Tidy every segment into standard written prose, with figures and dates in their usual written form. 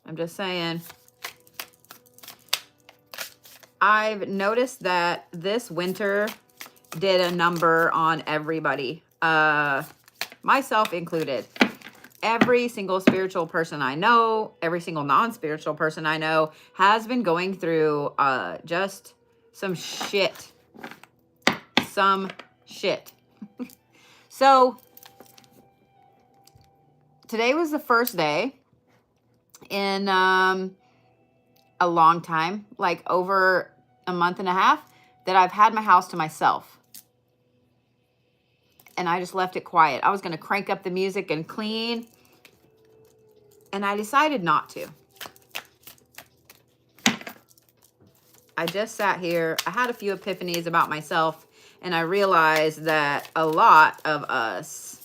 I'm just saying. I've noticed that this winter did a number on everybody, myself included. Every single spiritual person I know, every single non-spiritual person I know has been going through just some shit. Some shit. So today was the first day in a long time, like over a month and a half, that I've had my house to myself. And I just left it quiet. I was going to crank up the music and clean, and I decided not to. I just sat here. I had a few epiphanies about myself, and I realized that a lot of us,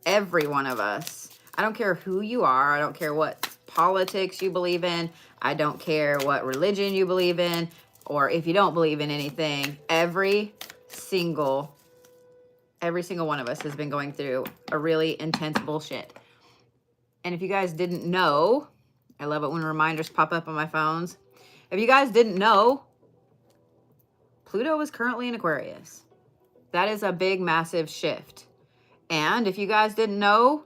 every one of us, I don't care who you are, I don't care what politics you believe in, I don't care what religion you believe in, or if you don't believe in anything, every single one of us has been going through a really intense bullshit. And if you guys didn't know, I love it when reminders pop up on my phones. If you guys didn't know, Pluto is currently in Aquarius. That is a big, massive shift. And if you guys didn't know,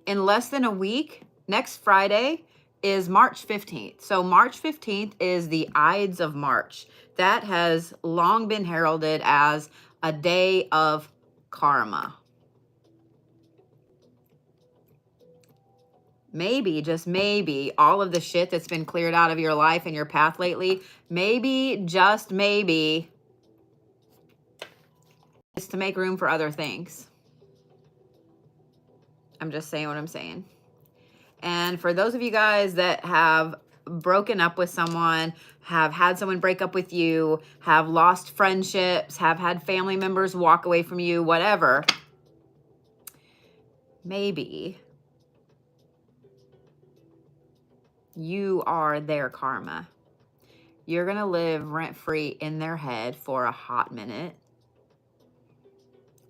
in less than a week, next Friday is March 15th. So March 15th is the Ides of March. That has long been heralded as a day of karma. Maybe, just maybe, all of the shit that's been cleared out of your life and your path lately, maybe, just maybe, is to make room for other things. I'm just saying what I'm saying. And for those of you guys that have broken up with someone, have had someone break up with you, have lost friendships, have had family members walk away from you, whatever, maybe you are their karma. You're going to live rent-free in their head for a hot minute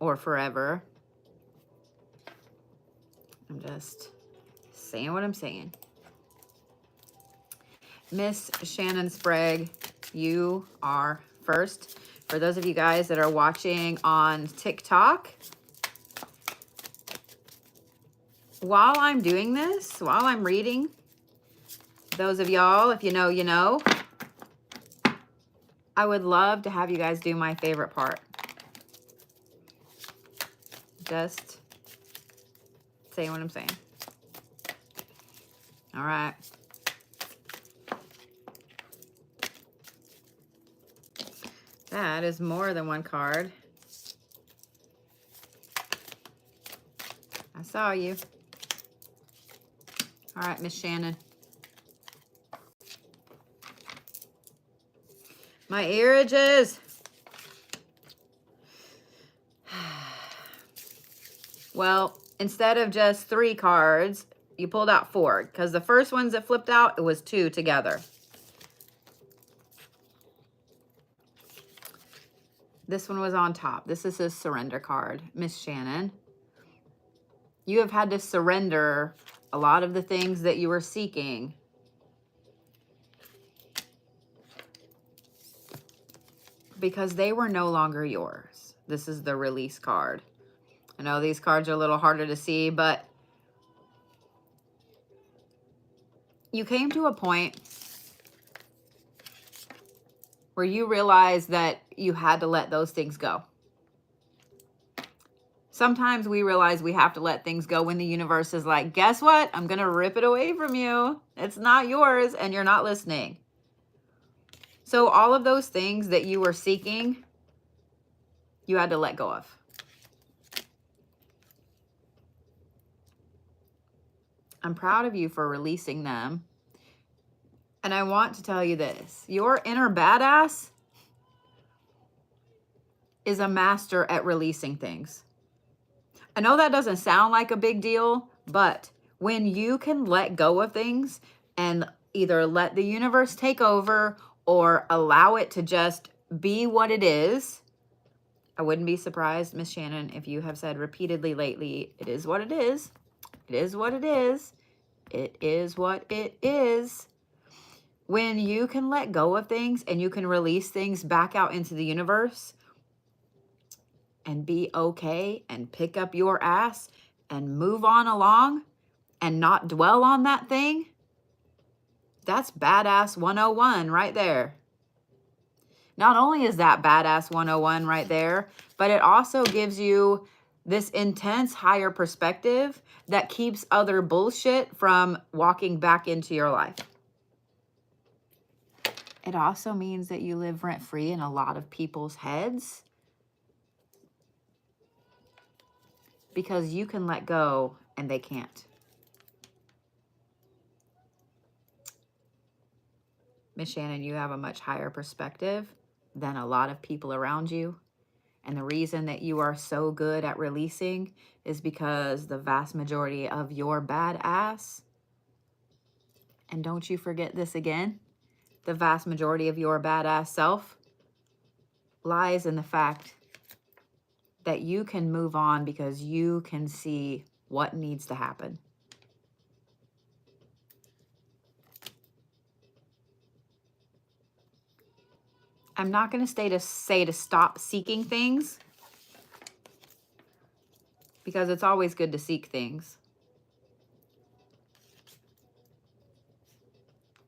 or forever. I'm just saying what I'm saying. Miss Shannon Sprague, you are first. For those of you guys that are watching on TikTok, while I'm doing this, while I'm reading, those of y'all, if you know, you know, I would love to have you guys do my favorite part. Just saying what I'm saying. All right. That is more than one card. I saw you. All right, Miss Shannon. My earages. Well, instead of just 3 cards, you pulled out 4, because the first ones that flipped out, it was 2 together. This one was on top. This is a surrender card. Miss Shannon, you have had to surrender a lot of the things that you were seeking. Because they were no longer yours. This is the release card. I know these cards are a little harder to see, but you came to a point where you realized that you had to let those things go. Sometimes we realize we have to let things go when the universe is like, guess what? I'm going to rip it away from you. It's not yours, and you're not listening. So all of those things that you were seeking, you had to let go of. I'm proud of you for releasing them. And I want to tell you this. Your inner badass is a master at releasing things. I know that doesn't sound like a big deal, but when you can let go of things and either let the universe take over or allow it to just be what it is, I wouldn't be surprised, Miss Shannon, if you have said repeatedly lately, it is what it is. It is what it is. it is what it is. When you can let go of things and you can release things back out into the universe and be okay and pick up your ass and move on along and not dwell on that thing, that's badass 101 right there. Not only is that badass 101 right there, but it also gives you this intense higher perspective that keeps other bullshit from walking back into your life. It also means that you live rent-free in a lot of people's heads because you can let go and they can't. Miss Shannon, you have a much higher perspective than a lot of people around you. And the reason that you are so good at releasing is because the vast majority of your badass, and don't you forget this again, the vast majority of your badass self lies in the fact that you can move on because you can see what needs to happen. I'm not going to say to stop seeking things, because it's always good to seek things.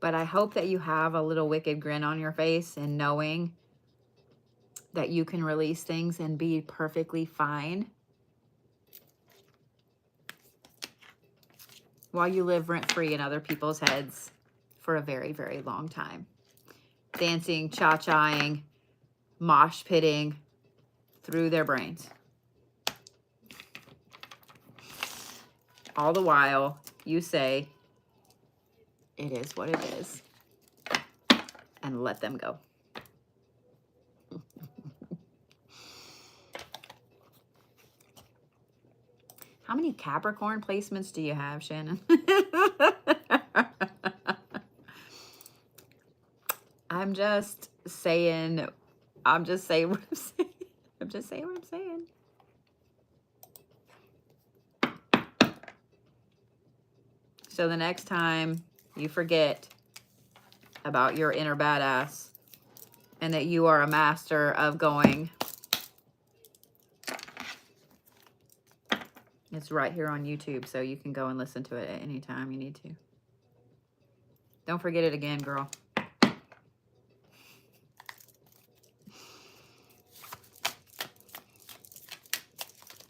But I hope that you have a little wicked grin on your face and knowing that you can release things and be perfectly fine while you live rent-free in other people's heads for a very, very long time. Dancing, cha-chaing, mosh pitting through their brains. All the while, you say, it is what it is, and let them go. How many Capricorn placements do you have, Shannon? I'm just saying what I'm saying. I'm just saying what I'm saying. So the next time you forget about your inner badass and that you are a master of going, it's right here on YouTube, so you can go and listen to it at any time you need to. Don't forget it again, girl.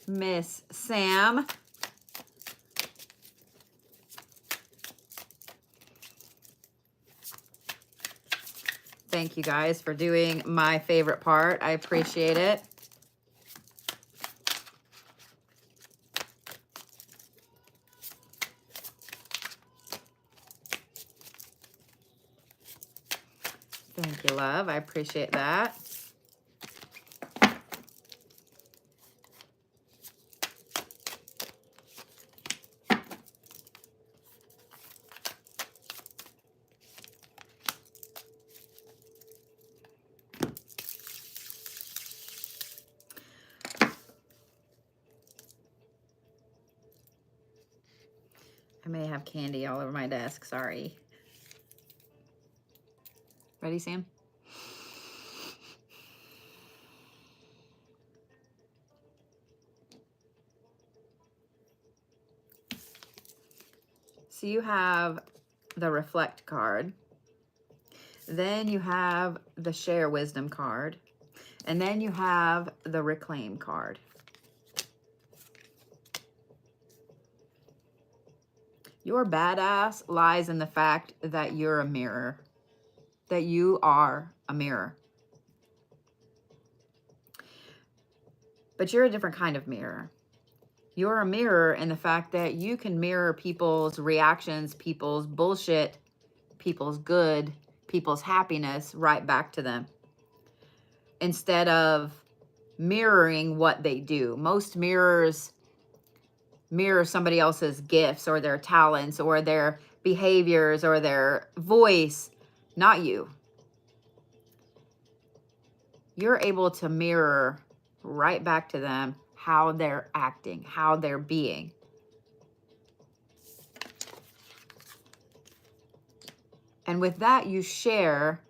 Miss Sam. Thank you guys for doing my favorite part. I appreciate it. Thank you, love. I appreciate that. I may have candy all over my desk. Sorry. Ready, Sam? So you have the Reflect card. Then you have the Share Wisdom card. And then you have the Reclaim card. Your badass lies in the fact that you're a mirror. That you are a mirror. But you're a different kind of mirror. You're a mirror in the fact that you can mirror people's reactions, people's bullshit, people's good, people's happiness right back to them. Instead of mirroring what they do. Most mirrors mirror somebody else's gifts or their talents or their behaviors or their voice, not you. You're able to mirror right back to them how they're acting, how they're being. And with that, you share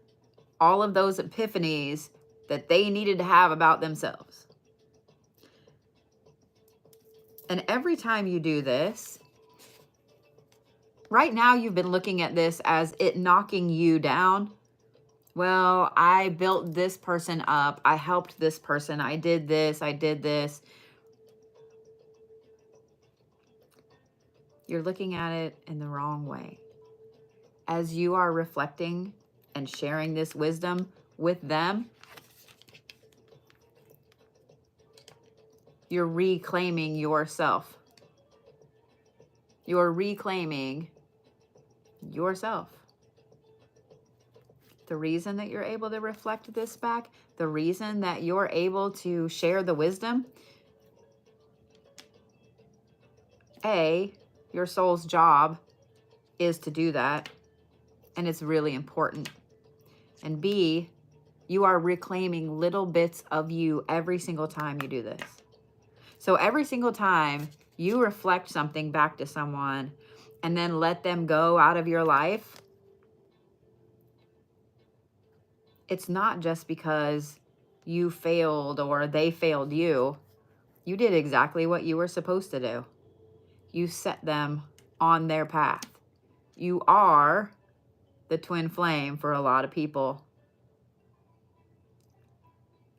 all of those epiphanies that they needed to have about themselves. And every time you do this, right now you've been looking at this as it knocking you down. Well, I built this person up. I helped this person. I did this. I did this. You're looking at it in the wrong way. As you are reflecting and sharing this wisdom with them, you're reclaiming yourself. You're reclaiming yourself. The reason that you're able to reflect this back, the reason that you're able to share the wisdom, A, your soul's job is to do that, and it's really important. And B, you are reclaiming little bits of you every single time you do this. So every single time you reflect something back to someone and then let them go out of your life, it's not just because you failed or they failed you. You did exactly what you were supposed to do. You set them on their path. You are the twin flame for a lot of people.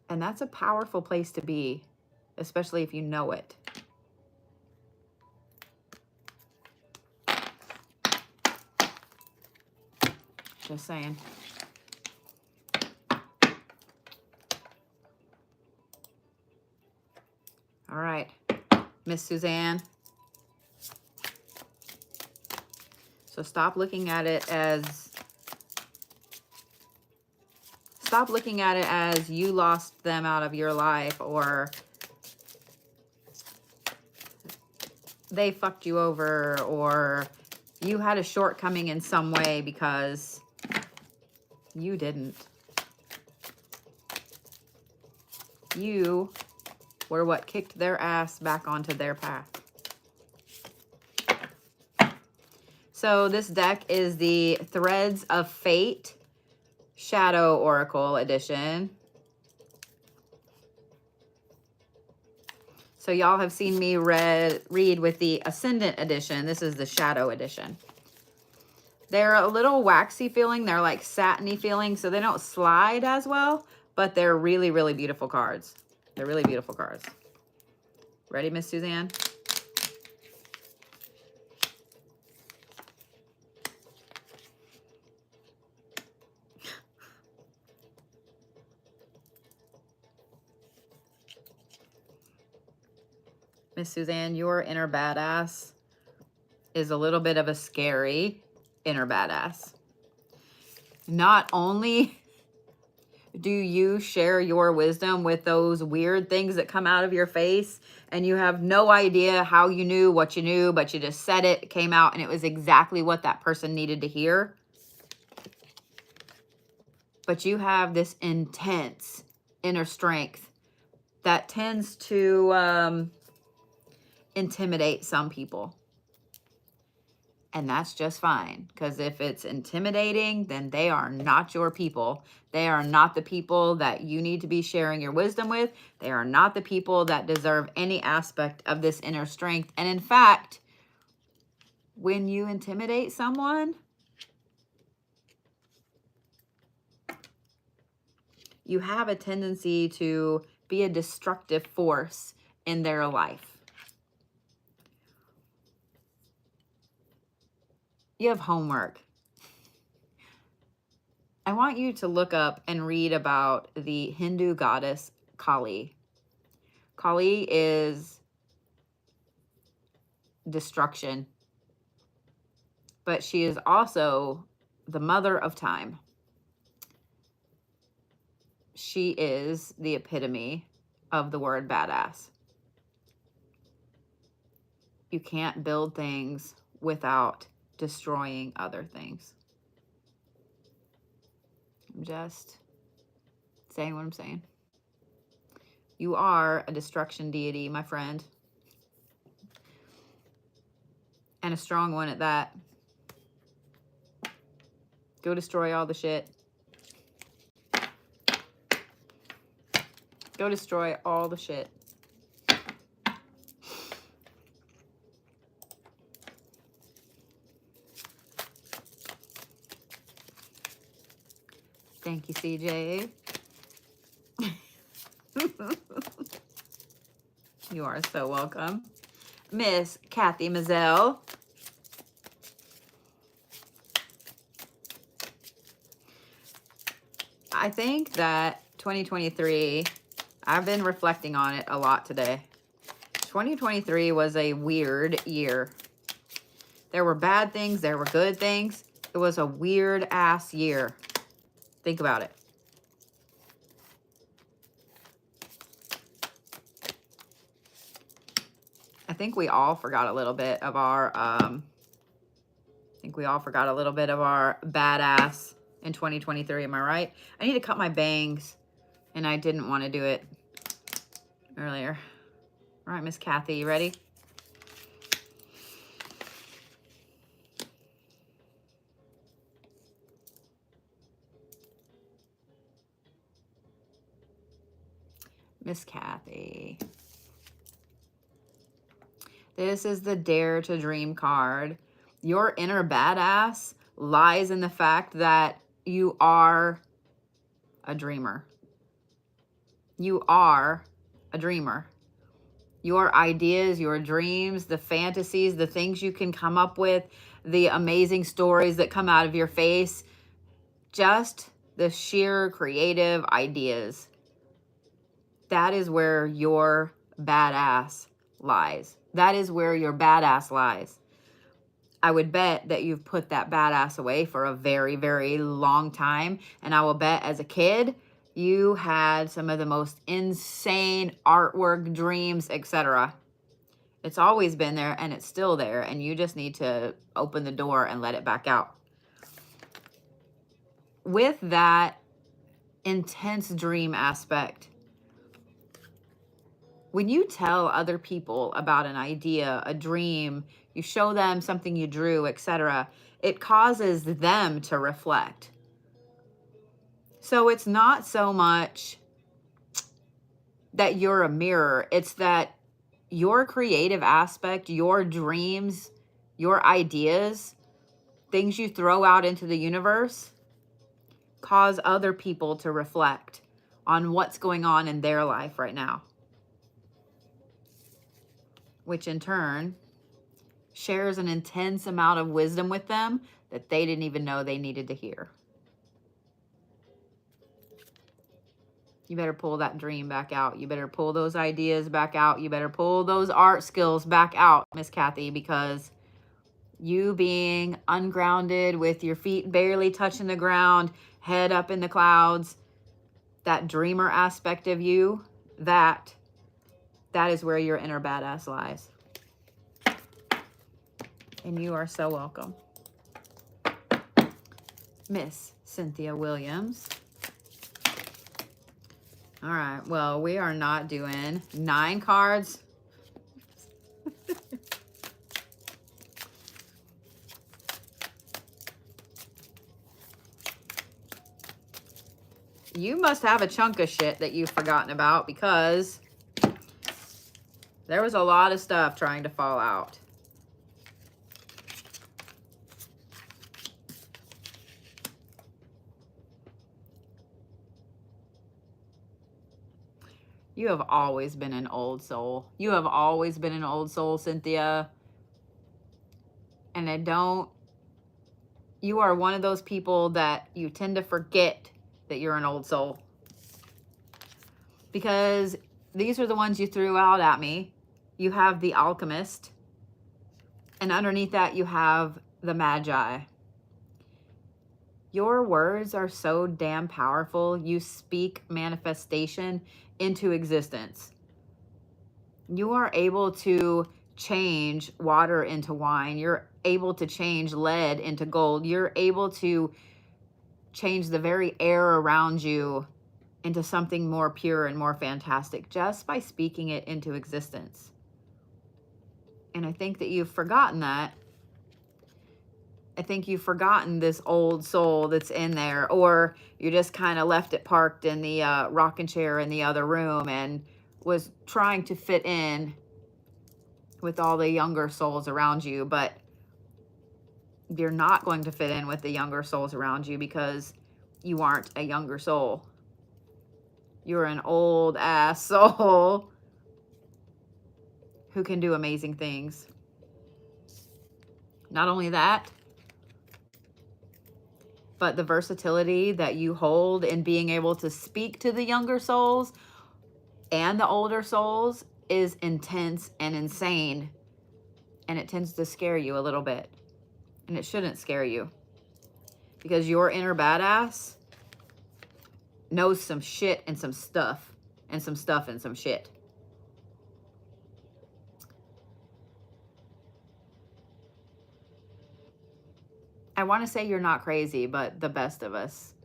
And that's a powerful place to be, especially if you know it. Just saying. All right, Miss Suzanne. So stop looking at it as you lost them out of your life or they fucked you over or you had a shortcoming in some way, because you didn't. You were what kicked their ass back onto their path. So this deck is the Threads of Fate Shadow Oracle Edition. So y'all have seen me read with the Ascendant Edition. This is the Shadow Edition. They're a little waxy feeling. They're like satiny feeling, so they don't slide as well, but they're really, really beautiful cards. They're really beautiful cards. Ready, Miss Suzanne? Miss Suzanne, your inner badass is a little bit of a scary inner badass. Not only do you share your wisdom with those weird things that come out of your face and you have no idea how you knew what you knew, but you just said it, it came out, and it was exactly what that person needed to hear. But you have this intense inner strength that tends to intimidate some people. And that's just fine, because if it's intimidating, then they are not your people. They are not the people that you need to be sharing your wisdom with. They are not the people that deserve any aspect of this inner strength. And in fact, when you intimidate someone, you have a tendency to be a destructive force in their life. You have homework. I want you to look up and read about the Hindu goddess Kali. Kali is destruction, but she is also the mother of time. She is the epitome of the word badass. You can't build things without destroying other things. I'm just saying what I'm saying. You are a destruction deity, my friend. And a strong one at that. Go destroy all the shit. Go destroy all the shit. Thank you, CJ. You are so welcome. Miss Kathy Mazzell. I think that 2023, I've been reflecting on it a lot today. 2023 was a weird year. There were bad things, there were good things. It was a weird ass year. Think about it. I think we all forgot a little bit of our badass in 2023. Am I right? I need to cut my bangs, and I didn't want to do it earlier. All right, Miss Kathy, you ready? Miss Kathy. This is the Dare to Dream card. Your inner badass lies in the fact that you are a dreamer. You are a dreamer. Your ideas, your dreams, the fantasies, the things you can come up with, the amazing stories that come out of your face, just the sheer creative ideas. That is where your badass lies. That is where your badass lies. I would bet that you've put that badass away for a very, very long time. And I will bet as a kid, you had some of the most insane artwork, dreams, etc. It's always been there and it's still there. And you just need to open the door and let it back out. With that intense dream aspect, when you tell other people about an idea, a dream, you show them something you drew, etc., it causes them to reflect. So it's not so much that you're a mirror, it's that your creative aspect, your dreams, your ideas, things you throw out into the universe, cause other people to reflect on what's going on in their life right now, which in turn shares an intense amount of wisdom with them that they didn't even know they needed to hear. You better pull that dream back out. You better pull those ideas back out. You better pull those art skills back out, Miss Kathy, because you being ungrounded with your feet barely touching the ground, head up in the clouds, that dreamer aspect of you, that is where your inner badass lies. And you are so welcome. Miss Cynthia Williams. All right, well, we are not doing 9 cards. You must have a chunk of shit that you've forgotten about, because there was a lot of stuff trying to fall out. You have always been an old soul. You have always been an old soul, Cynthia. And you are one of those people that you tend to forget that you're an old soul. Because these are the ones you threw out at me. You have the Alchemist. And underneath that, you have the Magi. Your words are so damn powerful. You speak manifestation into existence. You are able to change water into wine. You're able to change lead into gold. You're able to change the very air around you into something more pure and more fantastic just by speaking it into existence. And I think that you've forgotten that I think you've forgotten this old soul that's in there, or you just kind of left it parked in the rocking chair in the other room and was trying to fit in with all the younger souls around you, but you're not going to fit in with the younger souls around you because you aren't a younger soul. You're an old ass soul who can do amazing things. Not only that, but the versatility that you hold in being able to speak to the younger souls and the older souls is intense and insane. And it tends to scare you a little bit. And it shouldn't scare you. Because your inner badass knows some shit and some stuff. And some stuff and some shit. I want to say you're not crazy, but the best of us,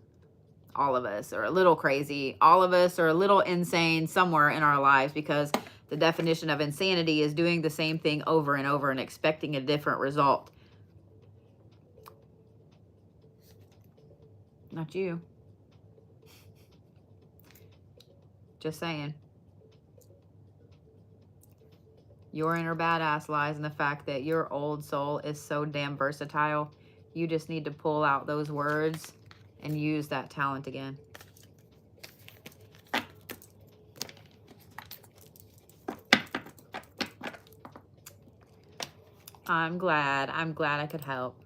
all of us, are a little crazy. All of us are a little insane somewhere in our lives, because the definition of insanity is doing the same thing over and over and expecting a different result. Not you. Just saying. Your inner badass lies in the fact that your old soul is so damn versatile. You just need to pull out those words and use that talent again. I'm glad I could help.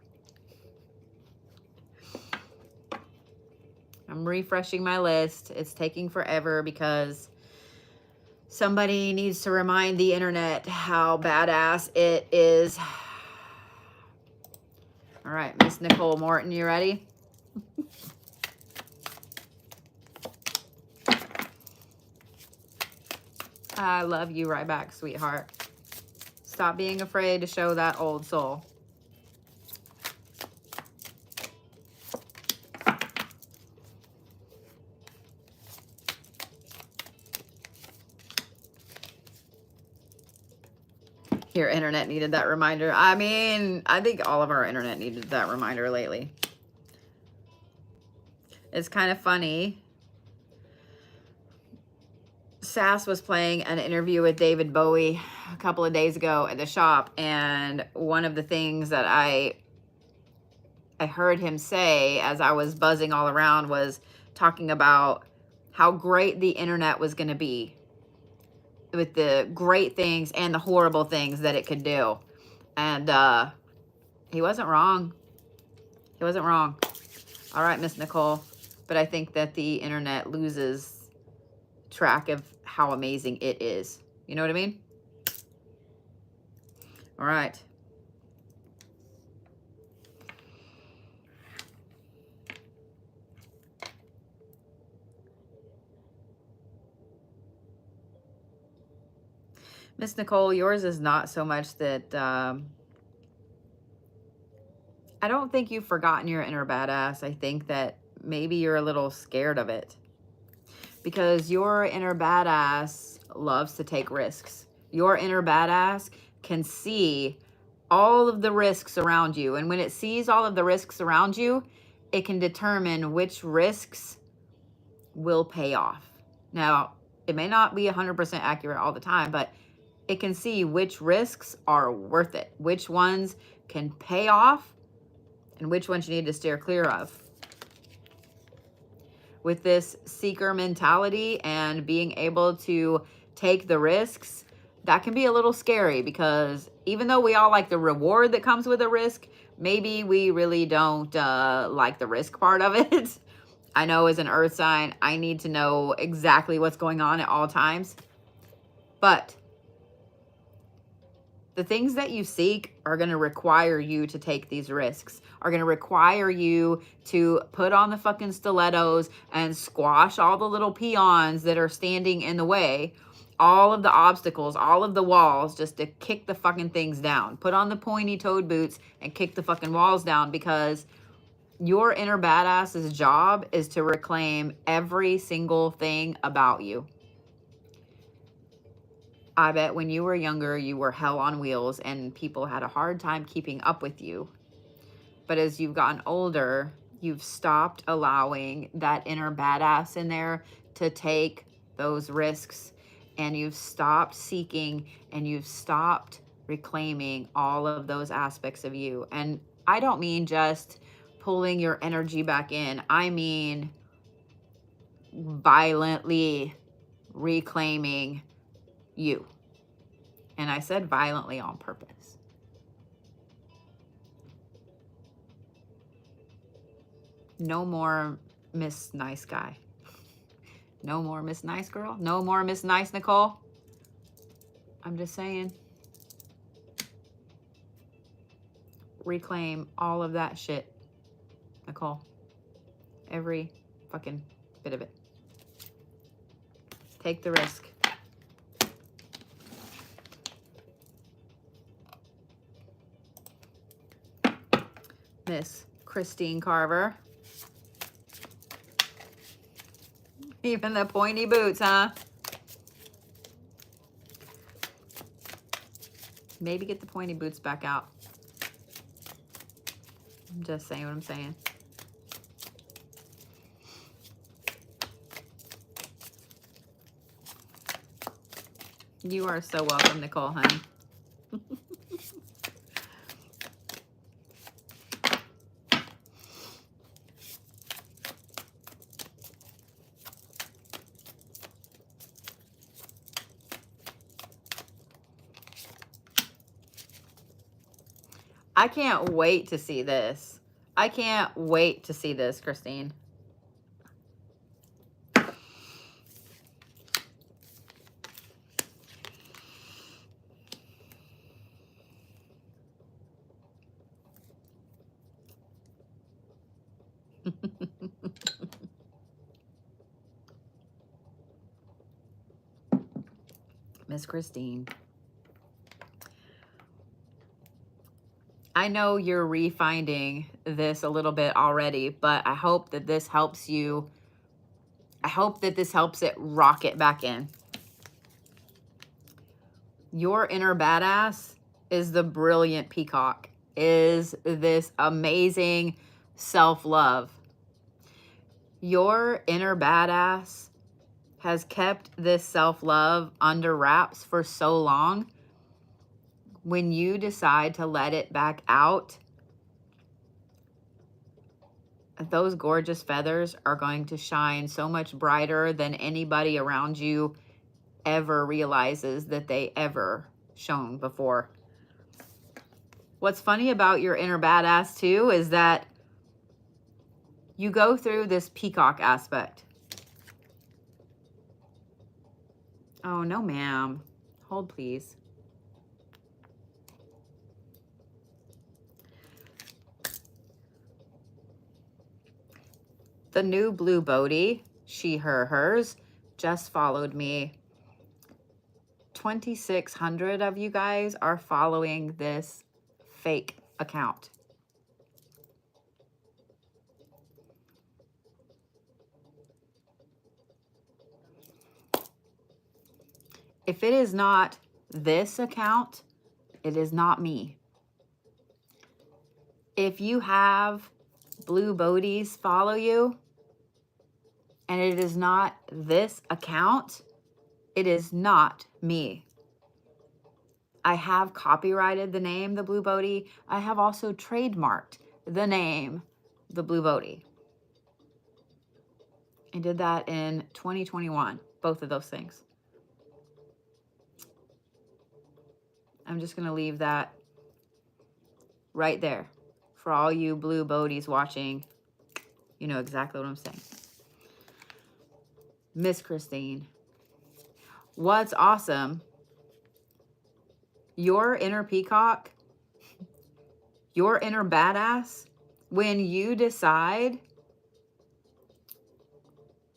I'm refreshing my list. It's taking forever because somebody needs to remind the internet how badass it is. All right, Miss Nicole Morton, you ready? I love you right back, sweetheart. Stop being afraid to show that old soul. Your internet needed that reminder. I mean, I think all of our internet needed that reminder lately. It's kind of funny. Sass was playing an interview with David Bowie a couple of days ago at the shop, and one of the things that I heard him say as I was buzzing all around was talking about how great the internet was going to be, with the great things and the horrible things that it could do. And he wasn't wrong. He wasn't wrong. All right, Miss Nicole. But I think that the internet loses track of how amazing it is. You know what I mean? All right. Miss Nicole, yours is not so much that I don't think you've forgotten your inner badass. I think that maybe you're a little scared of it, because your inner badass loves to take risks. Your inner badass can see all of the risks around you. And when it sees all of the risks around you, it can determine which risks will pay off. Now, it may not be 100% accurate all the time, but it can see which risks are worth it, which ones can pay off, and which ones you need to steer clear of. With this seeker mentality and being able to take the risks, that can be a little scary, because even though we all like the reward that comes with a risk, maybe we really don't like the risk part of it. I know as an earth sign, I need to know exactly what's going on at all times. But the things that you seek are going to require you to take these risks, are going to require you to put on the fucking stilettos and squash all the little peons that are standing in the way, all of the obstacles, all of the walls, just to kick the fucking things down. Put on the pointy-toed boots and kick the fucking walls down, because your inner badass's job is to reclaim every single thing about you. I bet when you were younger, you were hell on wheels and people had a hard time keeping up with you. But as you've gotten older, you've stopped allowing that inner badass in there to take those risks, and you've stopped seeking, and you've stopped reclaiming all of those aspects of you. And I don't mean just pulling your energy back in. I mean violently reclaiming you. And I said violently on purpose. No more Miss Nice Guy. No more Miss Nice Girl. No more Miss Nice Nicole. I'm just saying. Reclaim all of that shit, Nicole. Every fucking bit of it. Take the risk. Miss Christine Carver. Even the pointy boots, huh? Maybe get the pointy boots back out. I'm just saying what I'm saying. You are so welcome, Nicole, honey. I can't wait to see this. I can't wait to see this, Christine. Miss Christine. I know you're refinding this a little bit already, but I hope that this helps you. I hope that this helps it rocket back in. Your inner badass is the brilliant peacock, is this amazing self-love. Your inner badass has kept this self-love under wraps for so long. When you decide to let it back out, those gorgeous feathers are going to shine so much brighter than anybody around you ever realizes that they ever shone before. What's funny about your inner badass too is that you go through this peacock aspect. Oh, no, ma'am. Hold, please. The new blue Bodhi, she, her, hers, just followed me. 2,600 of you guys are following this fake account. If it is not this account, it is not me. If you have blue Bodhies follow you, and it is not this account, it is not me. I have copyrighted the name, the Blue Bodhi. I have also trademarked the name, the Blue Bodhi. I did that in 2021, both of those things. I'm just going to leave that right there. For all you blue Bodhies watching, you know exactly what I'm saying. Miss Christine, what's awesome, your inner peacock, your inner badass, when you decide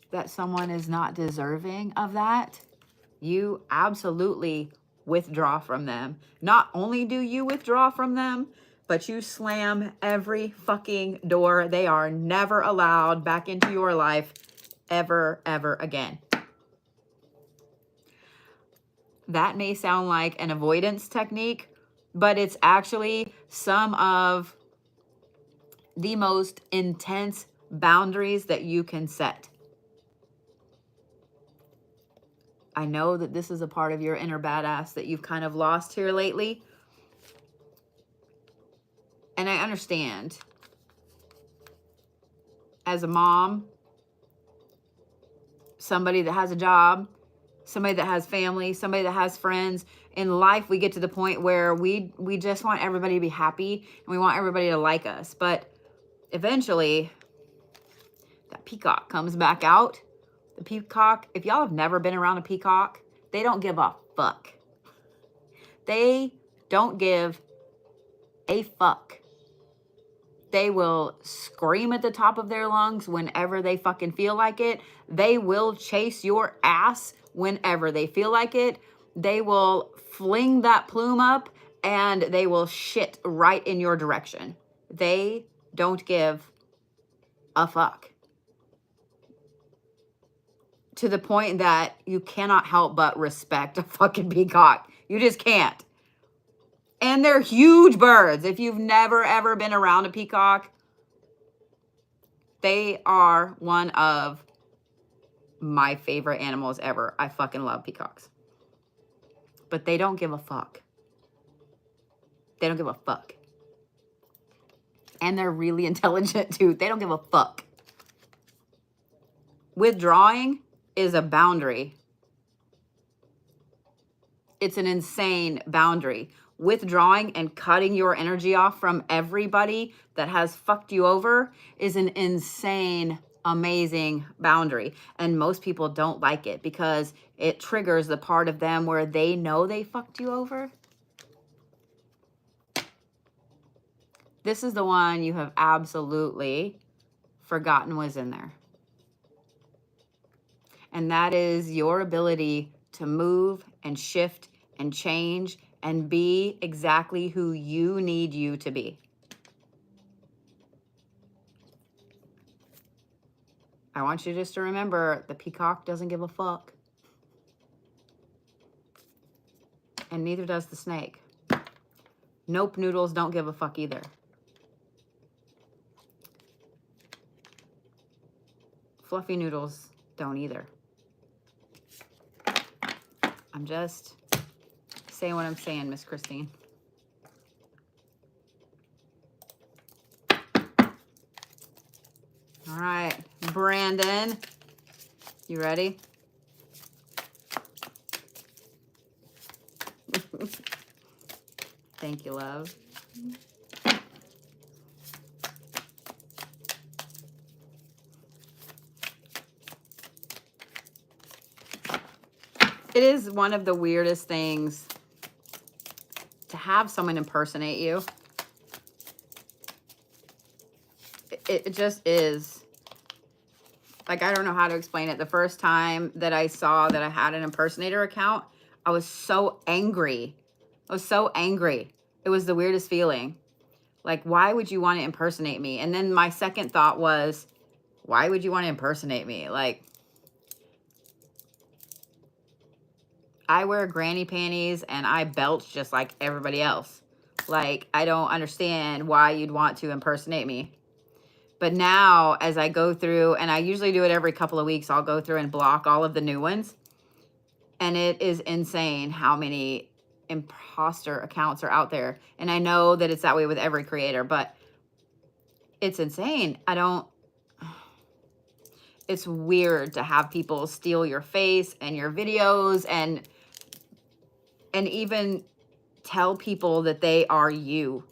that someone is not deserving of that, you absolutely withdraw from them. Not only do you withdraw from them, but you slam every fucking door. They are never allowed back into your life ever, ever again. That may sound like an avoidance technique, but it's actually some of the most intense boundaries that you can set. I know that this is a part of your inner badass that you've kind of lost here lately. And I understand. As a mom, somebody that has a job, somebody that has family, somebody that has friends, in life we get to the point where we just want everybody to be happy and we want everybody to like us. But eventually, that peacock comes back out. The peacock, if y'all have never been around a peacock, they don't give a fuck. They don't give a fuck. They will scream at the top of their lungs whenever they fucking feel like it. They will chase your ass whenever they feel like it. They will fling that plume up and they will shit right in your direction. They don't give a fuck. To the point that you cannot help but respect a fucking peacock. You just can't. And they're huge birds. If you've never ever been around a peacock, they are one of my favorite animals ever. I fucking love peacocks. But they don't give a fuck. They don't give a fuck. And they're really intelligent too. They don't give a fuck. Withdrawing is a boundary. It's an insane boundary. Withdrawing and cutting your energy off from everybody that has fucked you over is an insane, amazing boundary. And most people don't like it because it triggers the part of them where they know they fucked you over. This is the one you have absolutely forgotten was in there. And that is your ability to move and shift and change and be exactly who you need you to be. I want you just to remember the peacock doesn't give a fuck. And neither does the snake. Nope noodles don't give a fuck either. Fluffy noodles don't either. I'm just saying what I'm saying, Miss Christine. All right, Brandon, you ready? Thank you, love. It is one of the weirdest things to have someone impersonate you. It just is. Like, I don't know how to explain it. The first time that I saw that I had an impersonator account, I was so angry. I was so angry. It was the weirdest feeling. Like, why would you want to impersonate me? And then my second thought was, why would you want to impersonate me? Like, I wear granny panties and I belch just like everybody else. Like, I don't understand why you'd want to impersonate me. But now, as I go through, and I usually do it every couple of weeks, I'll go through and block all of the new ones. And it is insane how many imposter accounts are out there. And I know that it's that way with every creator, but it's insane. It's weird to have people steal your face and your videos and even tell people that they are you.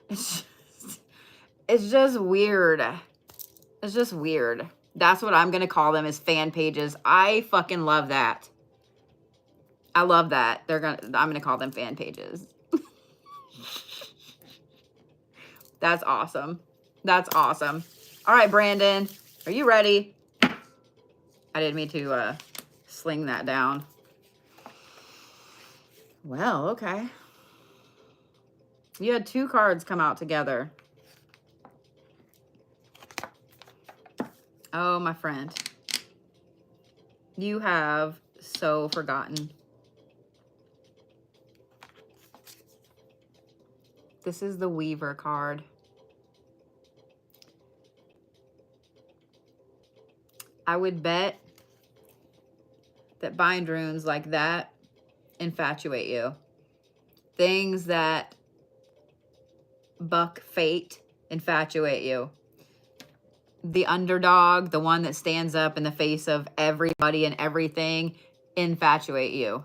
It's just weird. It's just weird. That's what I'm going to call them, is fan pages. I fucking love that. I love that. I'm going to call them fan pages. That's awesome. That's awesome. All right, Brandon, are you ready? I didn't mean to sling that down. Well, okay. You had two cards come out together. Oh, my friend. You have so forgotten. This is the Weaver card. I would bet that bind runes like that infatuate you. Things that buck fate infatuate you. The underdog, the one that stands up in the face of everybody and everything, infatuate you.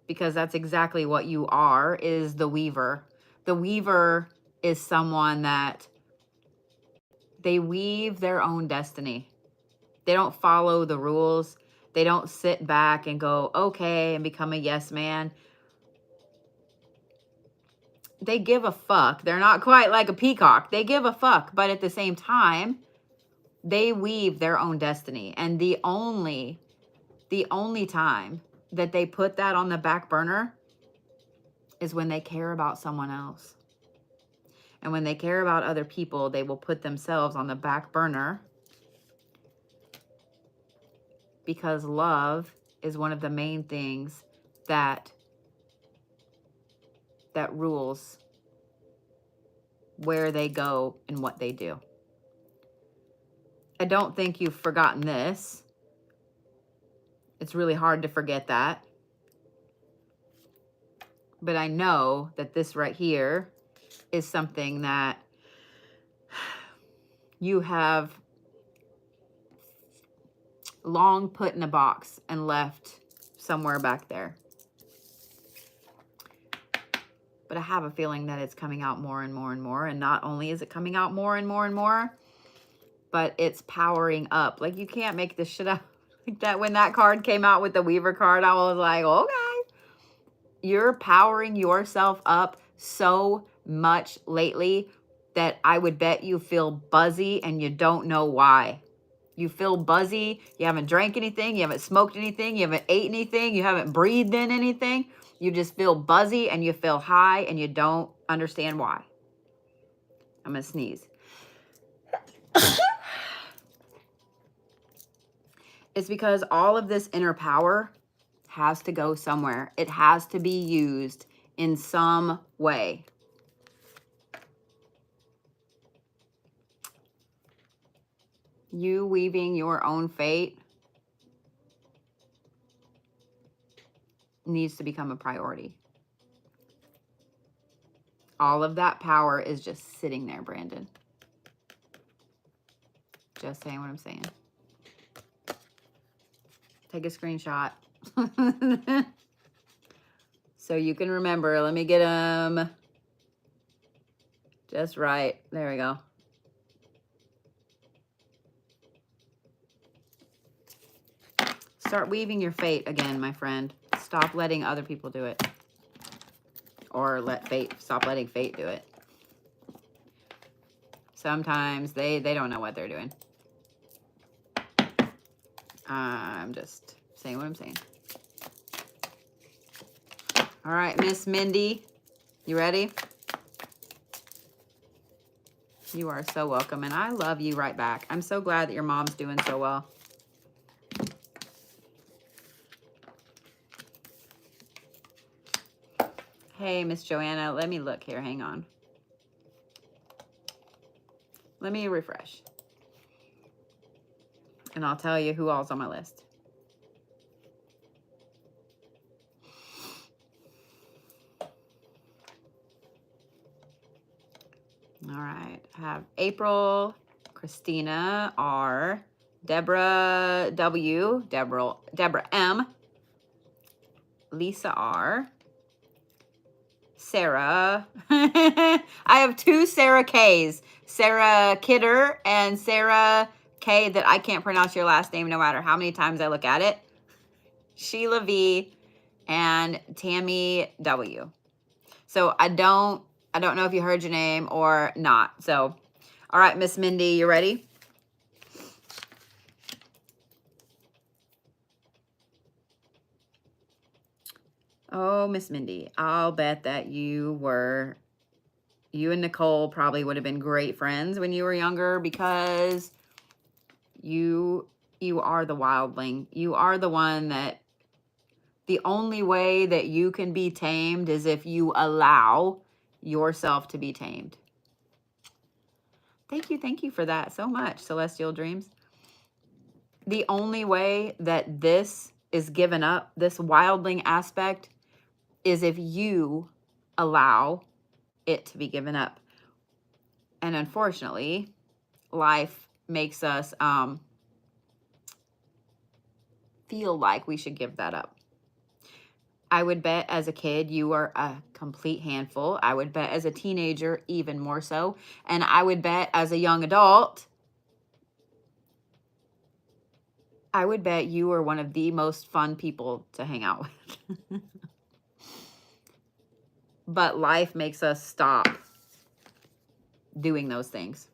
Because that's exactly what you are, is the weaver. The weaver is someone that they weave their own destiny. They don't follow the rules. They don't sit back and go, okay, and become a yes man. They give a fuck. They're not quite like a peacock. They give a fuck, but at the same time, they weave their own destiny. And the only time that they put that on the back burner is when they care about someone else. And when they care about other people, they will put themselves on the back burner, because love is one of the main things that rules where they go and what they do. I don't think you've forgotten this. It's really hard to forget that. But I know that this right here is something that you have long put in a box and left somewhere back there. But I have a feeling that it's coming out more and more and more. And not only is it coming out more and more and more, but it's powering up. Like, you can't make this shit up. Like that, when that card came out with the Weaver card, I was like, okay. You're powering yourself up so much lately that I would bet you feel buzzy and you don't know why. You feel buzzy. You haven't drank anything. You haven't smoked anything. You haven't ate anything. You haven't breathed in anything. You just feel buzzy and you feel high and you don't understand why. I'm going to sneeze. It's because all of this inner power has to go somewhere. It has to be used in some way. You weaving your own fate needs to become a priority. All of that power is just sitting there, Brandon. Just saying what I'm saying. Take a screenshot. So you can remember. Let me get them just right. There we go. Start weaving your fate again, my friend. Stop letting other people do it. Or stop letting fate do it. Sometimes they don't know what they're doing. I'm just saying what I'm saying. All right, Miss Mindy, you ready? You are so welcome, and I love you right back. I'm so glad that your mom's doing so well. Hey, Miss Joanna, let me look here. Hang on. Let me refresh. And I'll tell you who all's on my list. All right. I have April, Christina R, Deborah W, Deborah M, Lisa R, Sarah. I have two Sarah K's. Sarah Kidder and Sarah K that I can't pronounce your last name no matter how many times I look at it. Sheila V and Tammie W. So I don't know if you heard your name or not. So, all right, Miss Mindy, you ready? Oh, Miss Mindy, I'll bet that you and Nicole probably would have been great friends when you were younger, because you are the wildling. You are the one that the only way that you can be tamed is if you allow yourself to be tamed. Thank you for that so much, Celestial Dreams. The only way that this is given up, this wildling aspect, is if you allow it to be given up. And unfortunately, life makes us feel like we should give that up. I would bet as a kid you are a complete handful. I would bet as a teenager even more so. And I would bet as a young adult, I would bet you are one of the most fun people to hang out with. But life makes us stop doing those things.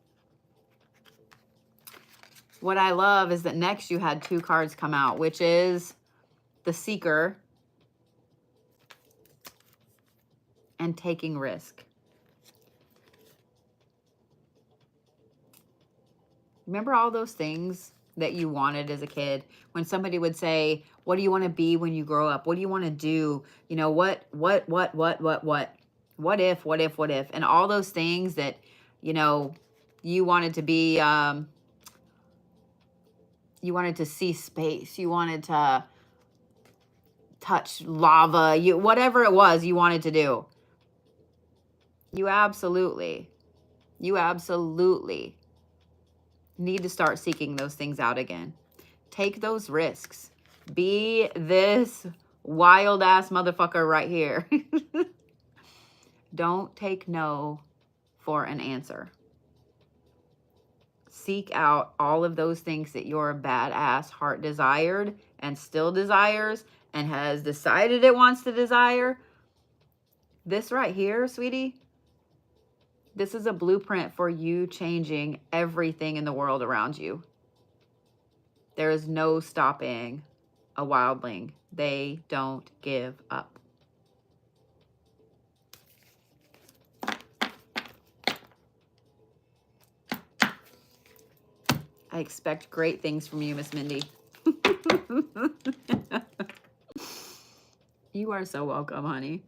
What I love is that next you had 2 cards come out, which is the Seeker and taking risk. Remember all those things that you wanted as a kid? When somebody would say, what do you want to be when you grow up? What do you want to do? You know, what if? And all those things that, you know, you wanted to be, you wanted to see space. You wanted to touch lava. Whatever it was you wanted to do. You absolutely need to start seeking those things out again. Take those risks. Be this wild ass motherfucker right here. Don't take no for an answer. Seek out all of those things that your badass heart desired and still desires and has decided it wants to desire. This right here, sweetie, this is a blueprint for you changing everything in the world around you. There is no stopping a wildling. They don't give up. I expect great things from you, Miss Mindy. You are so welcome, honey.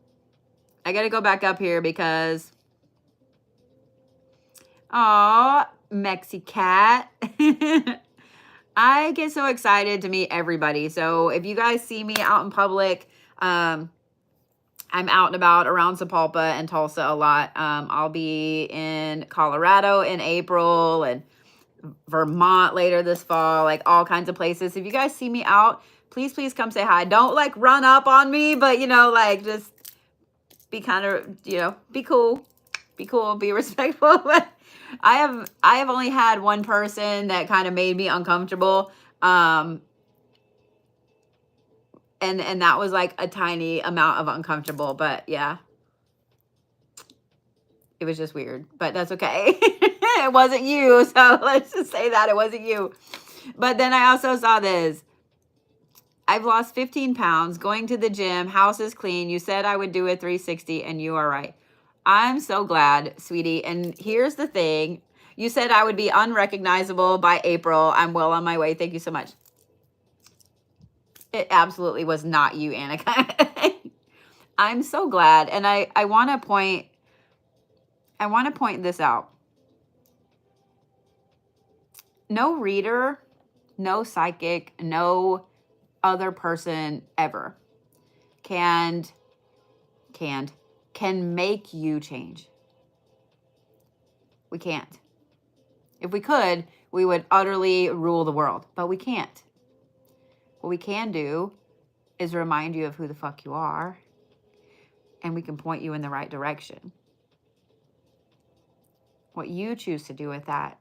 I got to go back up here because... Aw, Mexi Cat. I get so excited to meet everybody. So if you guys see me out in public, I'm out and about around Sapulpa and Tulsa a lot. I'll be in Colorado in April and Vermont later this fall, like all kinds of places. If you guys see me out, please come say hi. Don't like run up on me, but you know, like just be kind of, you know, be cool, be respectful. I have only had one person that kind of made me uncomfortable. And that was like a tiny amount of uncomfortable, but yeah, it was just weird, but that's okay. It wasn't you. So let's just say that it wasn't you. But then I also saw this. I've lost 15 pounds, going to the gym, house is clean. You said I would do a 360 and you are right. I'm so glad, sweetie. And here's the thing. You said I would be unrecognizable by April. I'm well on my way. Thank you so much. It absolutely was not you, Annika. I'm so glad. And I want to point this out. No reader, no psychic, no other person ever can make you change. We can't. If we could, we would utterly rule the world, but we can't. What we can do is remind you of who the fuck you are, and we can point you in the right direction. What you choose to do with that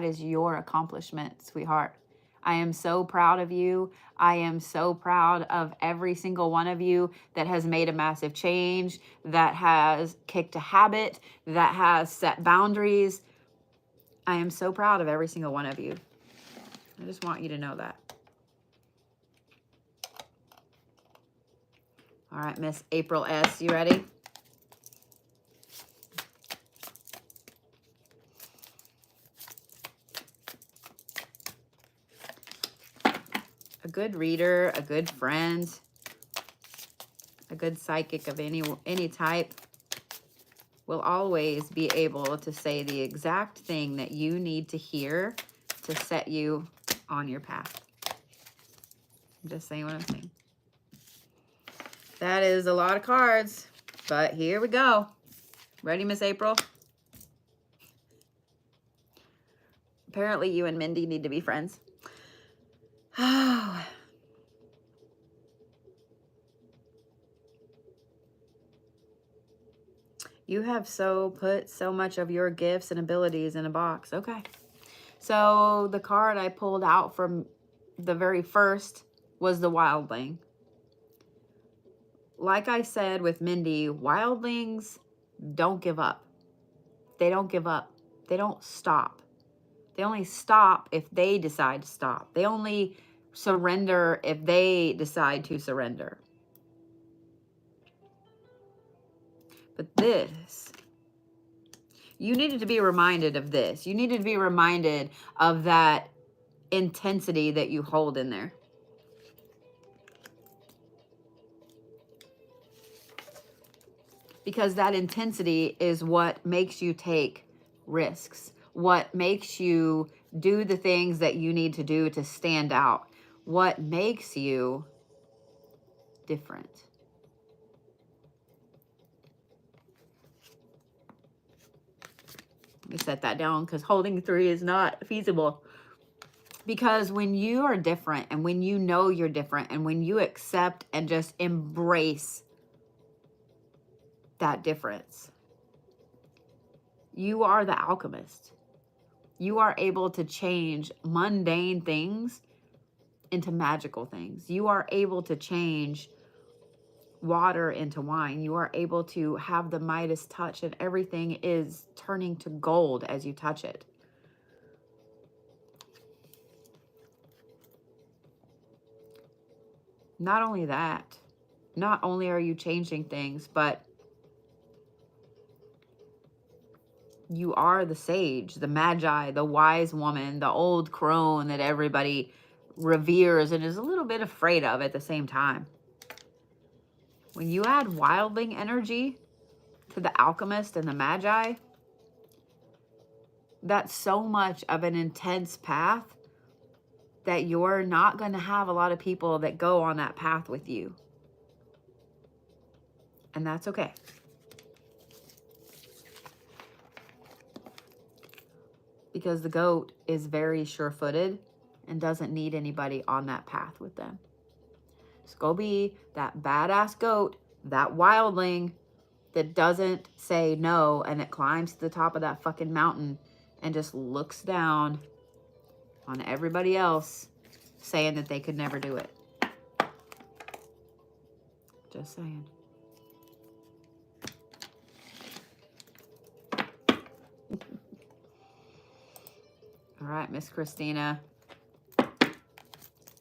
is your accomplishment, sweetheart. I am so proud of you. I am so proud of every single one of you that has made a massive change, that has kicked a habit, that has set boundaries. I am so proud of every single one of you. I just want you to know that. All right, Miss April S, you ready? A good reader, a good friend, a good psychic of any type will always be able to say the exact thing that you need to hear to set you on your path. I'm just saying what I'm saying. That is a lot of cards, but here we go. Ready, Miss April? Apparently you and Mindy need to be friends. Oh. You have put so much of your gifts and abilities in a box. Okay. So the card I pulled out from the very first was the wildling. Like I said with Mindy, wildlings don't give up. They don't give up. They don't stop. They only stop if they decide to stop. They only surrender if they decide to surrender. But this, you needed to be reminded of this. You needed to be reminded of that intensity that you hold in there. Because that intensity is what makes you take risks, what makes you do the things that you need to do to stand out, what makes you different. Let me set that down because holding 3 is not feasible. Because when you are different and when you know you're different and when you accept and just embrace that difference, you are the alchemist. You are able to change mundane things into magical things. You are able to change water into wine. You are able to have the Midas touch and everything is turning to gold as you touch it. Not only that, not only are you changing things, but you are the sage, the magi, the wise woman, the old crone that everybody reveres and is a little bit afraid of at the same time. When you add wildling energy to the alchemist and the magi, that's so much of an intense path that you're not going to have a lot of people that go on that path with you. And that's okay. Because the goat is very sure-footed and doesn't need anybody on that path with them. So go be that badass goat, that wildling that doesn't say no and that climbs to the top of that fucking mountain and just looks down on everybody else saying that they could never do it. Just saying. All right, Miss Christina.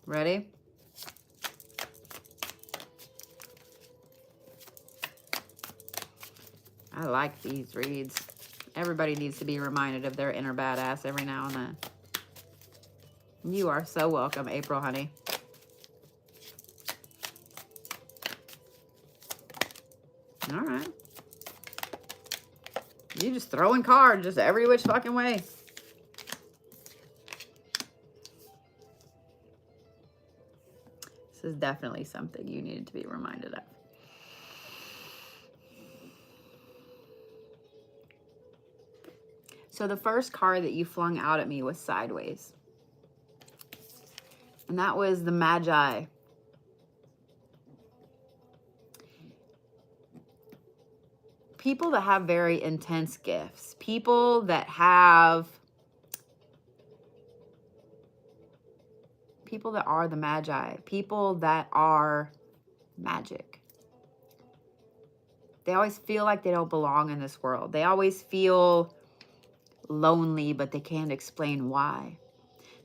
Ready? I like these reads. Everybody needs to be reminded of their inner badass every now and then. You are so welcome, April, honey. All right. You just throwing cards just every which fucking way. This is definitely something you needed to be reminded of. So the first card that you flung out at me was sideways. And that was the Magi. People that have very intense gifts. People that have... People that are the Magi. People that are magic. They always feel like they don't belong in this world. They always feel lonely, but they can't explain why.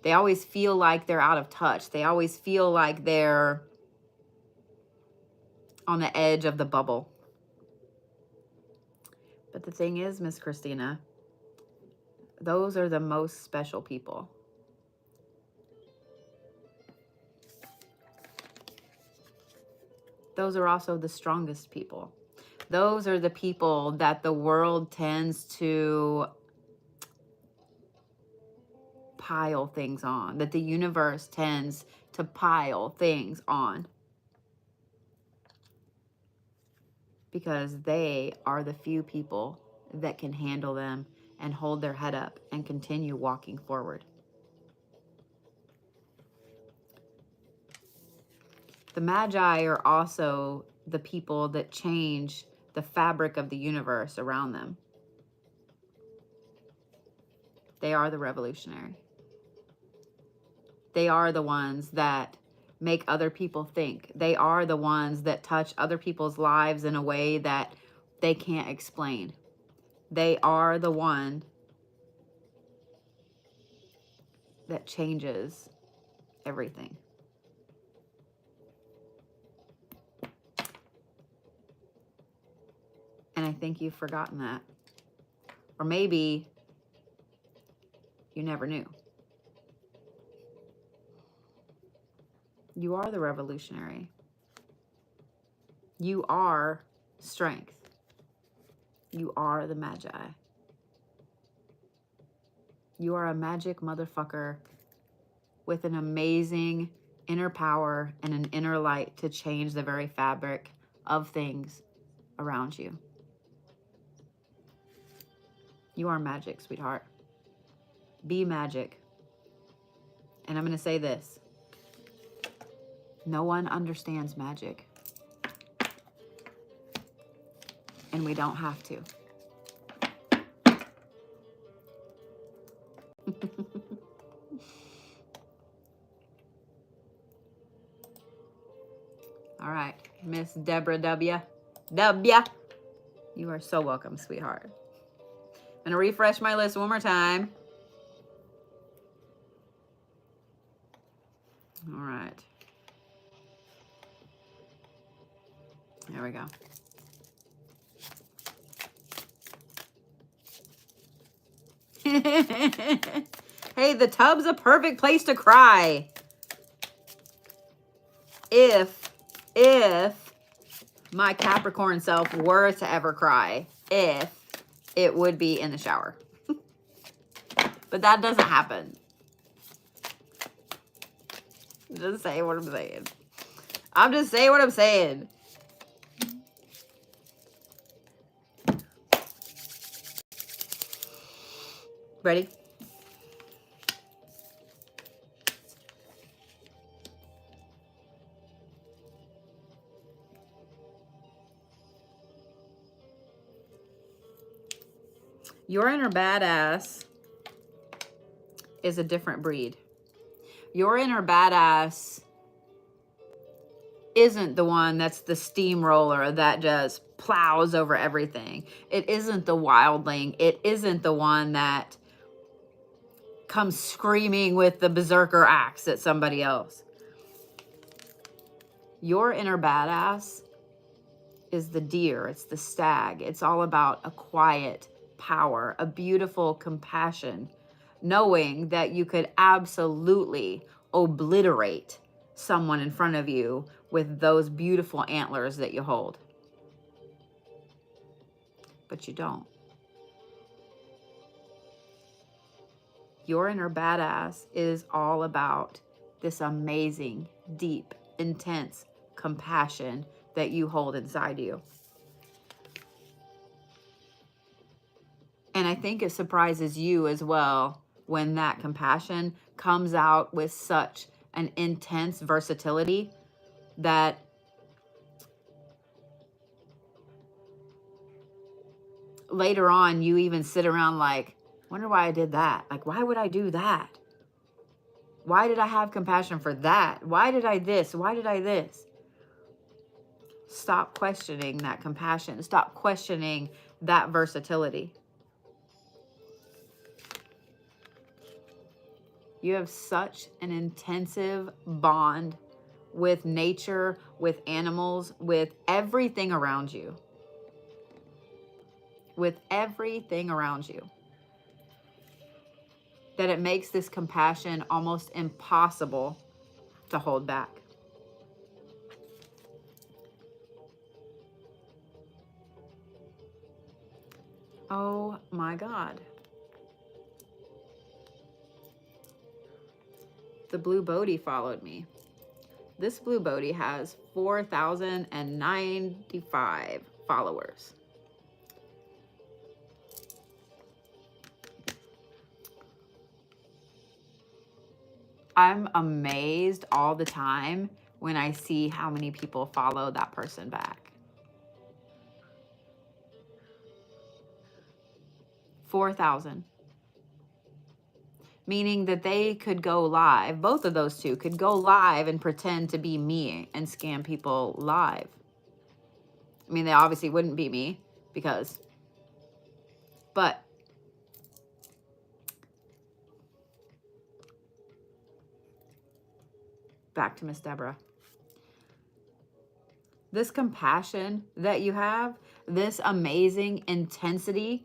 They always feel like they're out of touch. They always feel like they're on the edge of the bubble. But the thing is, Miss Christina, those are the most special people. Those are also the strongest people. Those are the people that the world tends to pile things on, that the universe tends to pile things on, because they are the few people that can handle them and hold their head up and continue walking forward. The Magi are also the people that change the fabric of the universe around them. They are the revolutionary. They are the ones that make other people think. They are the ones that touch other people's lives in a way that they can't explain. They are the one that changes everything. And I think you've forgotten that. Or maybe you never knew. You are the revolutionary. You are strength. You are the Magi. You are a magic motherfucker with an amazing inner power and an inner light to change the very fabric of things around you. You are magic, sweetheart. Be magic. And I'm going to say this. No one understands magic. And we don't have to. All right, Miss Deborah W. W. You are so welcome, sweetheart. I'm going to refresh my list one more time. All right. There we go. Hey, the tub's a perfect place to cry. If my Capricorn self were to ever cry, if it would be in the shower. But that doesn't happen. Just say what I'm saying. I'm just saying what I'm saying. Ready? Your inner badass is a different breed. Your inner badass isn't the one that's the steamroller that just plows over everything. It isn't the wildling. It isn't the one that comes screaming with the berserker axe at somebody else. Your inner badass is the deer. It's the stag. It's all about a quiet power, a beautiful compassion, knowing that you could absolutely obliterate someone in front of you with those beautiful antlers that you hold. But you don't. Your inner badass is all about this amazing, deep, intense compassion that you hold inside you. And I think it surprises you as well when that compassion comes out with such an intense versatility that later on you even sit around like, wonder why I did that. Like, why would I do that? Why did I have compassion for that? Why did I this? Why did I this? Stop questioning that compassion. Stop questioning that versatility. You have such an intensive bond with nature, with animals, with everything around you. With everything around you. That it makes this compassion almost impossible to hold back. Oh my God. The blue Bodhi followed me. This blue Bodhi has 4,095 followers. I'm amazed all the time when I see how many people follow that person back. 4,000. Meaning that they could go live, both of those two could go live and pretend to be me and scam people live. I mean, they obviously wouldn't be me because, but back to Miss Deborah. This compassion that you have, this amazing intensity,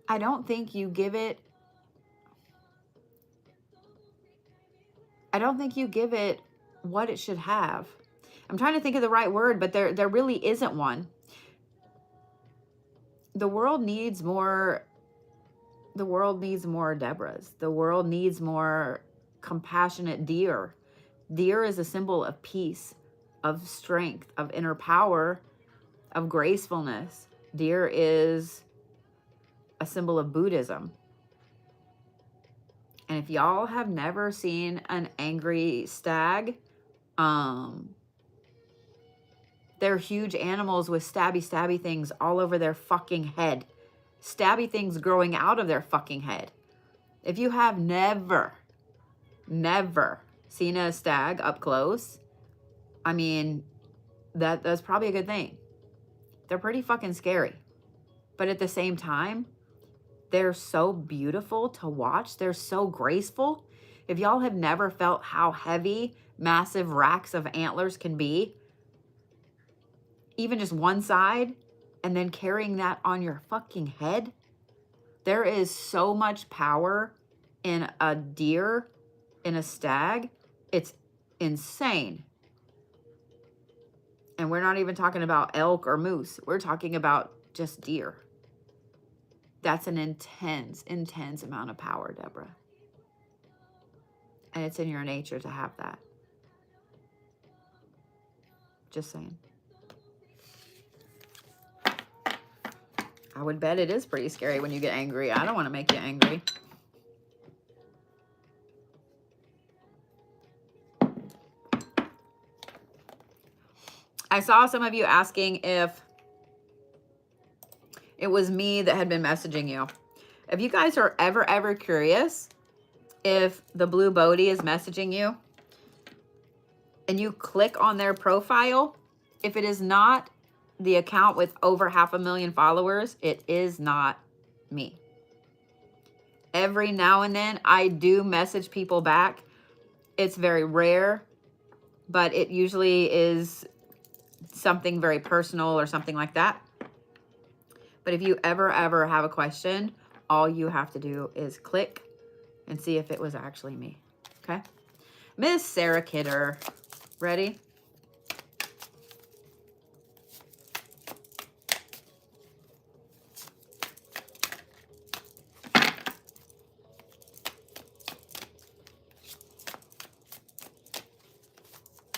I don't think you give it what it should have. I'm trying to think of the right word, but there really isn't one. The world needs more Deborahs. The world needs more compassionate deer. Deer is a symbol of peace, of strength, of inner power, of gracefulness. Deer is a symbol of Buddhism. And if y'all have never seen an angry stag, they're huge animals with stabby things all over their fucking head. Stabby things growing out of their fucking head. If you have never seen a stag up close, I mean, that's probably a good thing. They're pretty fucking scary. But at the same time, they're so beautiful to watch. They're so graceful. If y'all have never felt how heavy massive racks of antlers can be, even just one side, and then carrying that on your fucking head, there is so much power in a deer, in a stag. It's insane. And we're not even talking about elk or moose. We're talking about just deer. That's an intense amount of power, Deborah. And it's in your nature to have that. Just saying. I would bet it is pretty scary when you get angry. I don't want to make you angry. I saw some of you asking if it was me that had been messaging you. If you guys are ever curious if the blue Bodhi is messaging you and you click on their profile, if it is not the account with over 500,000 followers, it is not me. Every now and then I do message people back. It's very rare, but it usually is something very personal or something like that. But if you ever have a question, all you have to do is click and see if it was actually me. Okay? Miss Sarah Kidder, ready?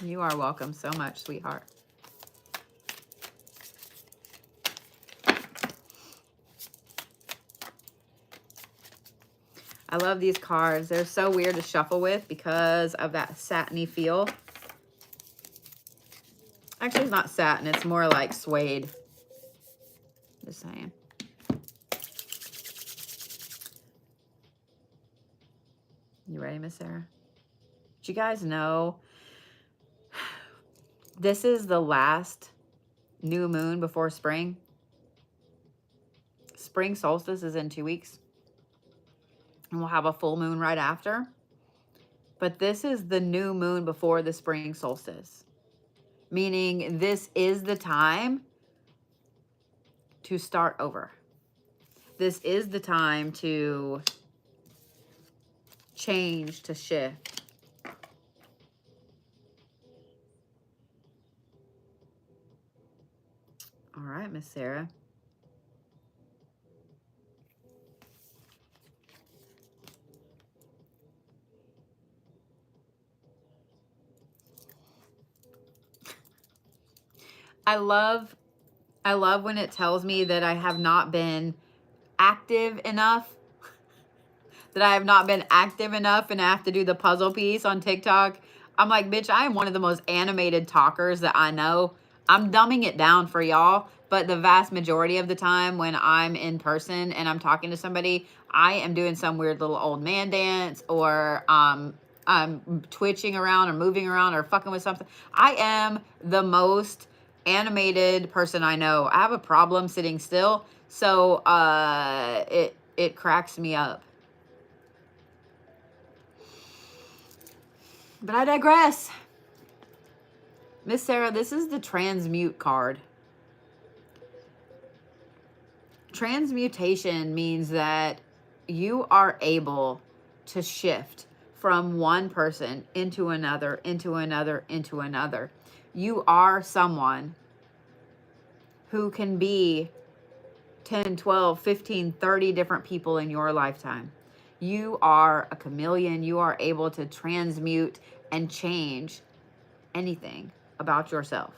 You are welcome so much, sweetheart. I love these cards. They're so weird to shuffle with because of that satiny feel. Actually, it's not satin. It's more like suede. Just saying. You ready, Miss Sarah? Did you guys know this is the last new moon before spring? Spring solstice is in 2 weeks. And we'll have a full moon right after. But this is the new moon before the spring solstice. Meaning this is the time to start over. This is the time to change, to shift. All right, Miss Sarah. I love when it tells me that I have not been active enough, and I have to do the puzzle piece on TikTok. I'm like, bitch, I am one of the most animated talkers that I know. I'm dumbing it down for y'all, but the vast majority of the time when I'm in person and I'm talking to somebody, I am doing some weird little old man dance, or I'm twitching around or moving around or fucking with something. I am the most animated person I know. I have a problem sitting still, so it cracks me up. But I digress. Miss Sarah, this is the transmute card. Transmutation means that you are able to shift from one person into another, into another, into another. You are someone who can be 10, 12, 15, 30 different people in your lifetime. You are a chameleon. You are able to transmute and change anything about yourself.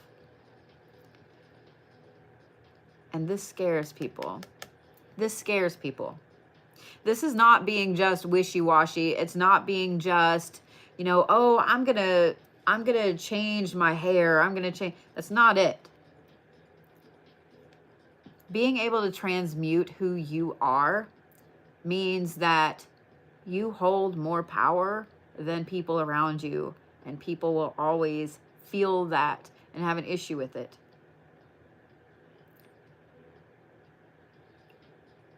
And this scares people. This scares people. This is not being just wishy-washy. It's not being just, you know, oh, I'm gonna change my hair. I'm gonna change. That's not it. Being able to transmute who you are means that you hold more power than people around you, and people will always feel that and have an issue with it.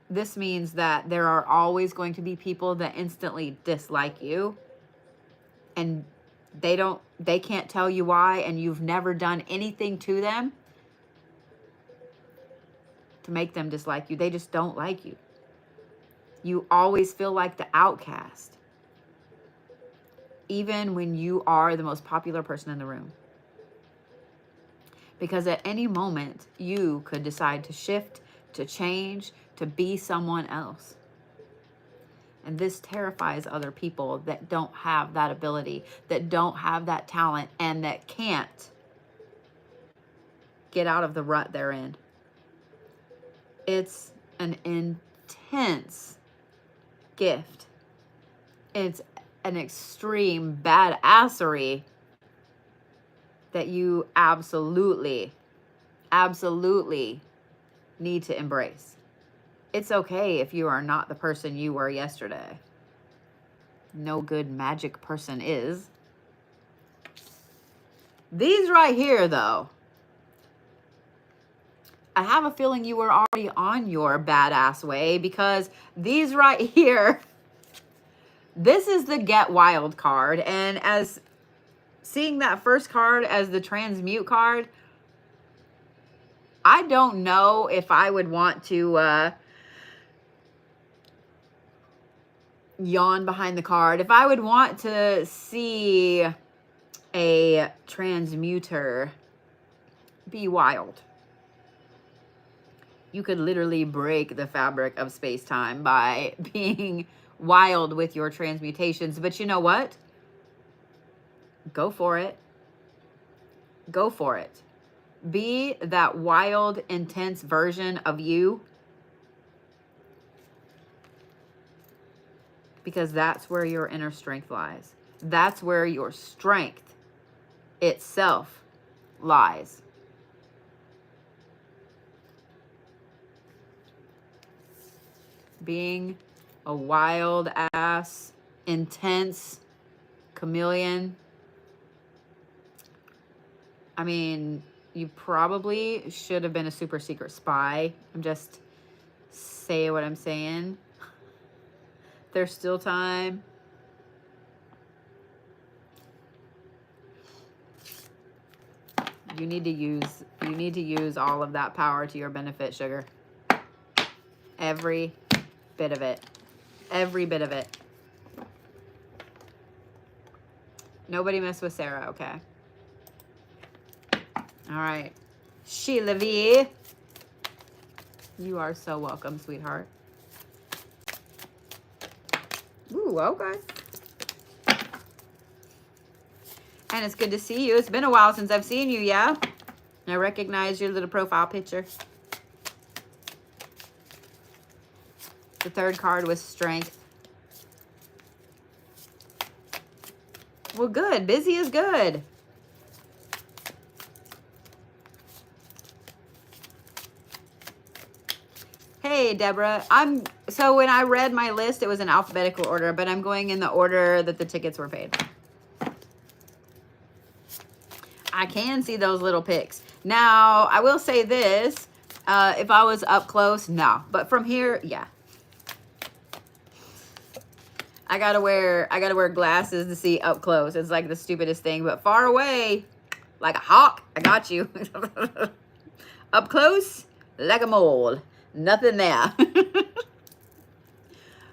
This means that there are always going to be people that instantly dislike you, and they can't tell you why, and you've never done anything to them to make them dislike you. They just don't like you. You always feel like the outcast, even when you are the most popular person in the room. Because at any moment, you could decide to shift, to change, to be someone else. And this terrifies other people that don't have that ability, that don't have that talent, and that can't get out of the rut they're in. It's an intense gift. It's an extreme badassery that you absolutely need to embrace. It's okay if you are not the person you were yesterday. No good magic person is. These right here, though, I have a feeling you were already on your badass way, because these right here, this is the Get Wild card. And as seeing that first card as the transmute card, I don't know if I would want to yawn behind the card. If I would want to see a transmuter be wild. You could literally break the fabric of space-time by being wild with your transmutations. But you know what? Go for it. Go for it. Be that wild, intense version of you. Because that's where your inner strength lies. That's where your strength itself lies. Being a wild ass, intense chameleon. I mean, you probably should have been a super secret spy. I'm just saying what I'm saying. There's still time. You need to use all of that power to your benefit, sugar. Every bit of it. Every bit of it. Nobody mess with Sarah, okay? All right. Sheila V. You are so welcome, sweetheart. Ooh, okay. And it's good to see you. It's been a while since I've seen you, yeah? I recognize your little profile picture. The third card was strength. Well, good. Busy is good. Hey, Deborah. So when I read my list, it was in alphabetical order, but I'm going in the order that the tickets were paid. I can see those little pics. Now, I will say this. If I was up close, no. But from here, yeah. I gotta wear glasses to see up close. It's like the stupidest thing, but far away, like a hawk, I got you. Up close, like a mole. Nothing there.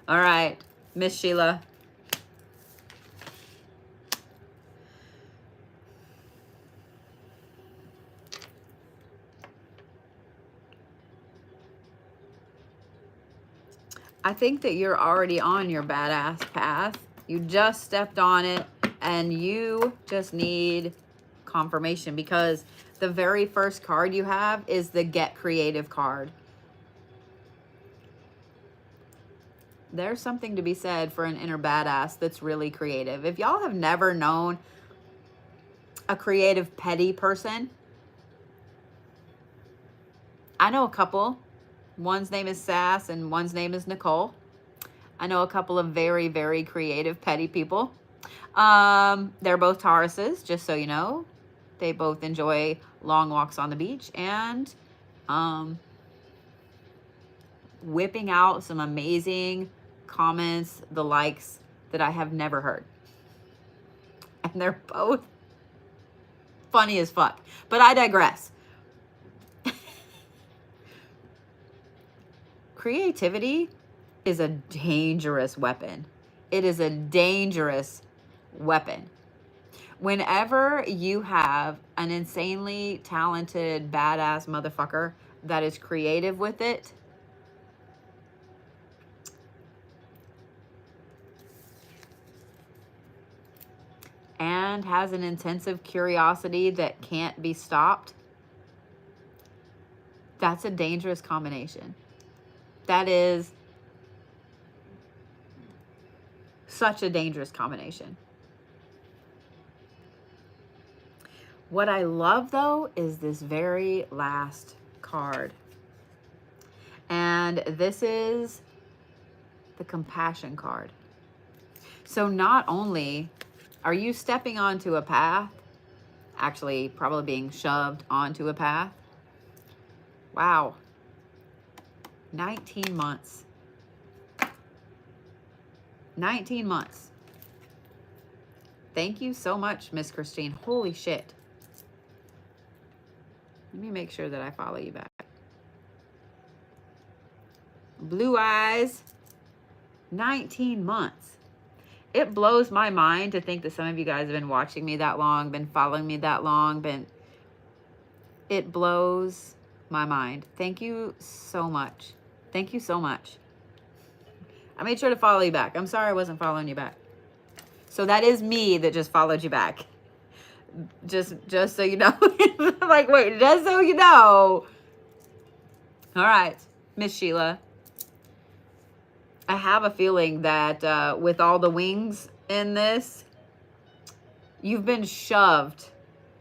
All right, Miss Sheila. I think that you're already on your badass path. You just stepped on it and you just need confirmation, because the very first card you have is the Get Creative card. There's something to be said for an inner badass that's really creative. If y'all have never known a creative petty person, I know a couple. One's name is Sass and one's name is Nicole. I know a couple of very, very creative petty people. They're both Tauruses, just so you know. They both enjoy long walks on the beach and whipping out some amazing comments, the likes that I have never heard. And they're both funny as fuck. But I digress. Creativity is a dangerous weapon. It is a dangerous weapon. Whenever you have an insanely talented, badass motherfucker that is creative with it, and has an intensive curiosity that can't be stopped, that's a dangerous combination. That is such a dangerous combination. What I love, though, is this very last card. And this is the compassion card. So not only are you stepping onto a path, actually probably being shoved onto a path. Wow. 19 months. 19 months. Thank you so much, Miss Christine. Holy shit. Let me make sure that I follow you back. Blue eyes. 19 months. It blows my mind to think that some of you guys have been watching me that long, been following me that long, it blows my mind. Thank you so much. Thank you so much. I made sure to follow you back. I'm sorry I wasn't following you back. So that is me that just followed you back. Just so you know. I'm like, wait, just so you know. All right, Miss Sheila. I have a feeling that with all the wings in this, you've been shoved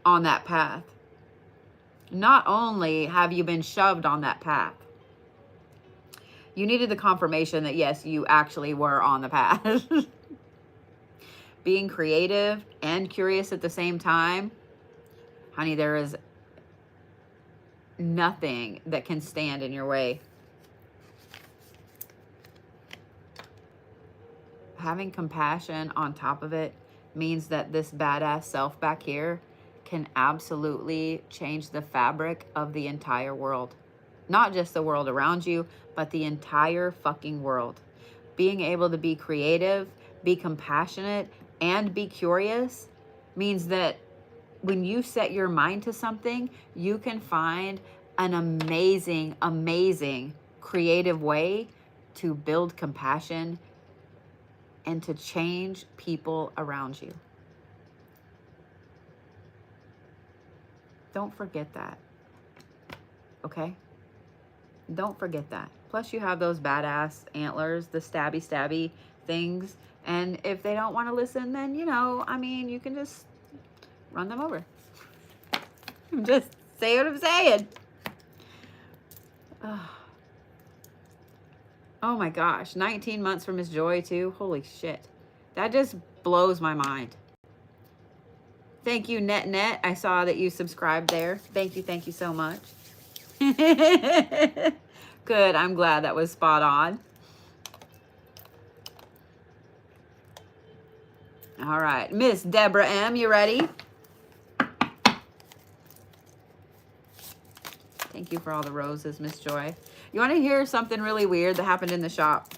on that path. Not only have you been shoved on that path, you needed the confirmation that, yes, you actually were on the path. Being creative and curious at the same time, honey, there is nothing that can stand in your way. Having compassion on top of it means that this badass self back here can absolutely change the fabric of the entire world. Not just the world around you, but the entire fucking world. Being able to be creative, be compassionate, and be curious means that when you set your mind to something, you can find an amazing, amazing creative way to build compassion and to change people around you. Don't forget that. Okay? Don't forget that. Plus you have those badass antlers, the stabby things. And if they don't want to listen, then, you know, I mean, you can just run them over. Just say what I'm saying. Oh my gosh. 19 months for Miss Joy too. Holy shit. That just blows my mind. Thank you, Net. I saw that you subscribed there. Thank you so much. Good. I'm glad that was spot on. All right. Miss Deborah M, you ready? Thank you for all the roses, Miss Joy. You want to hear something really weird that happened in the shop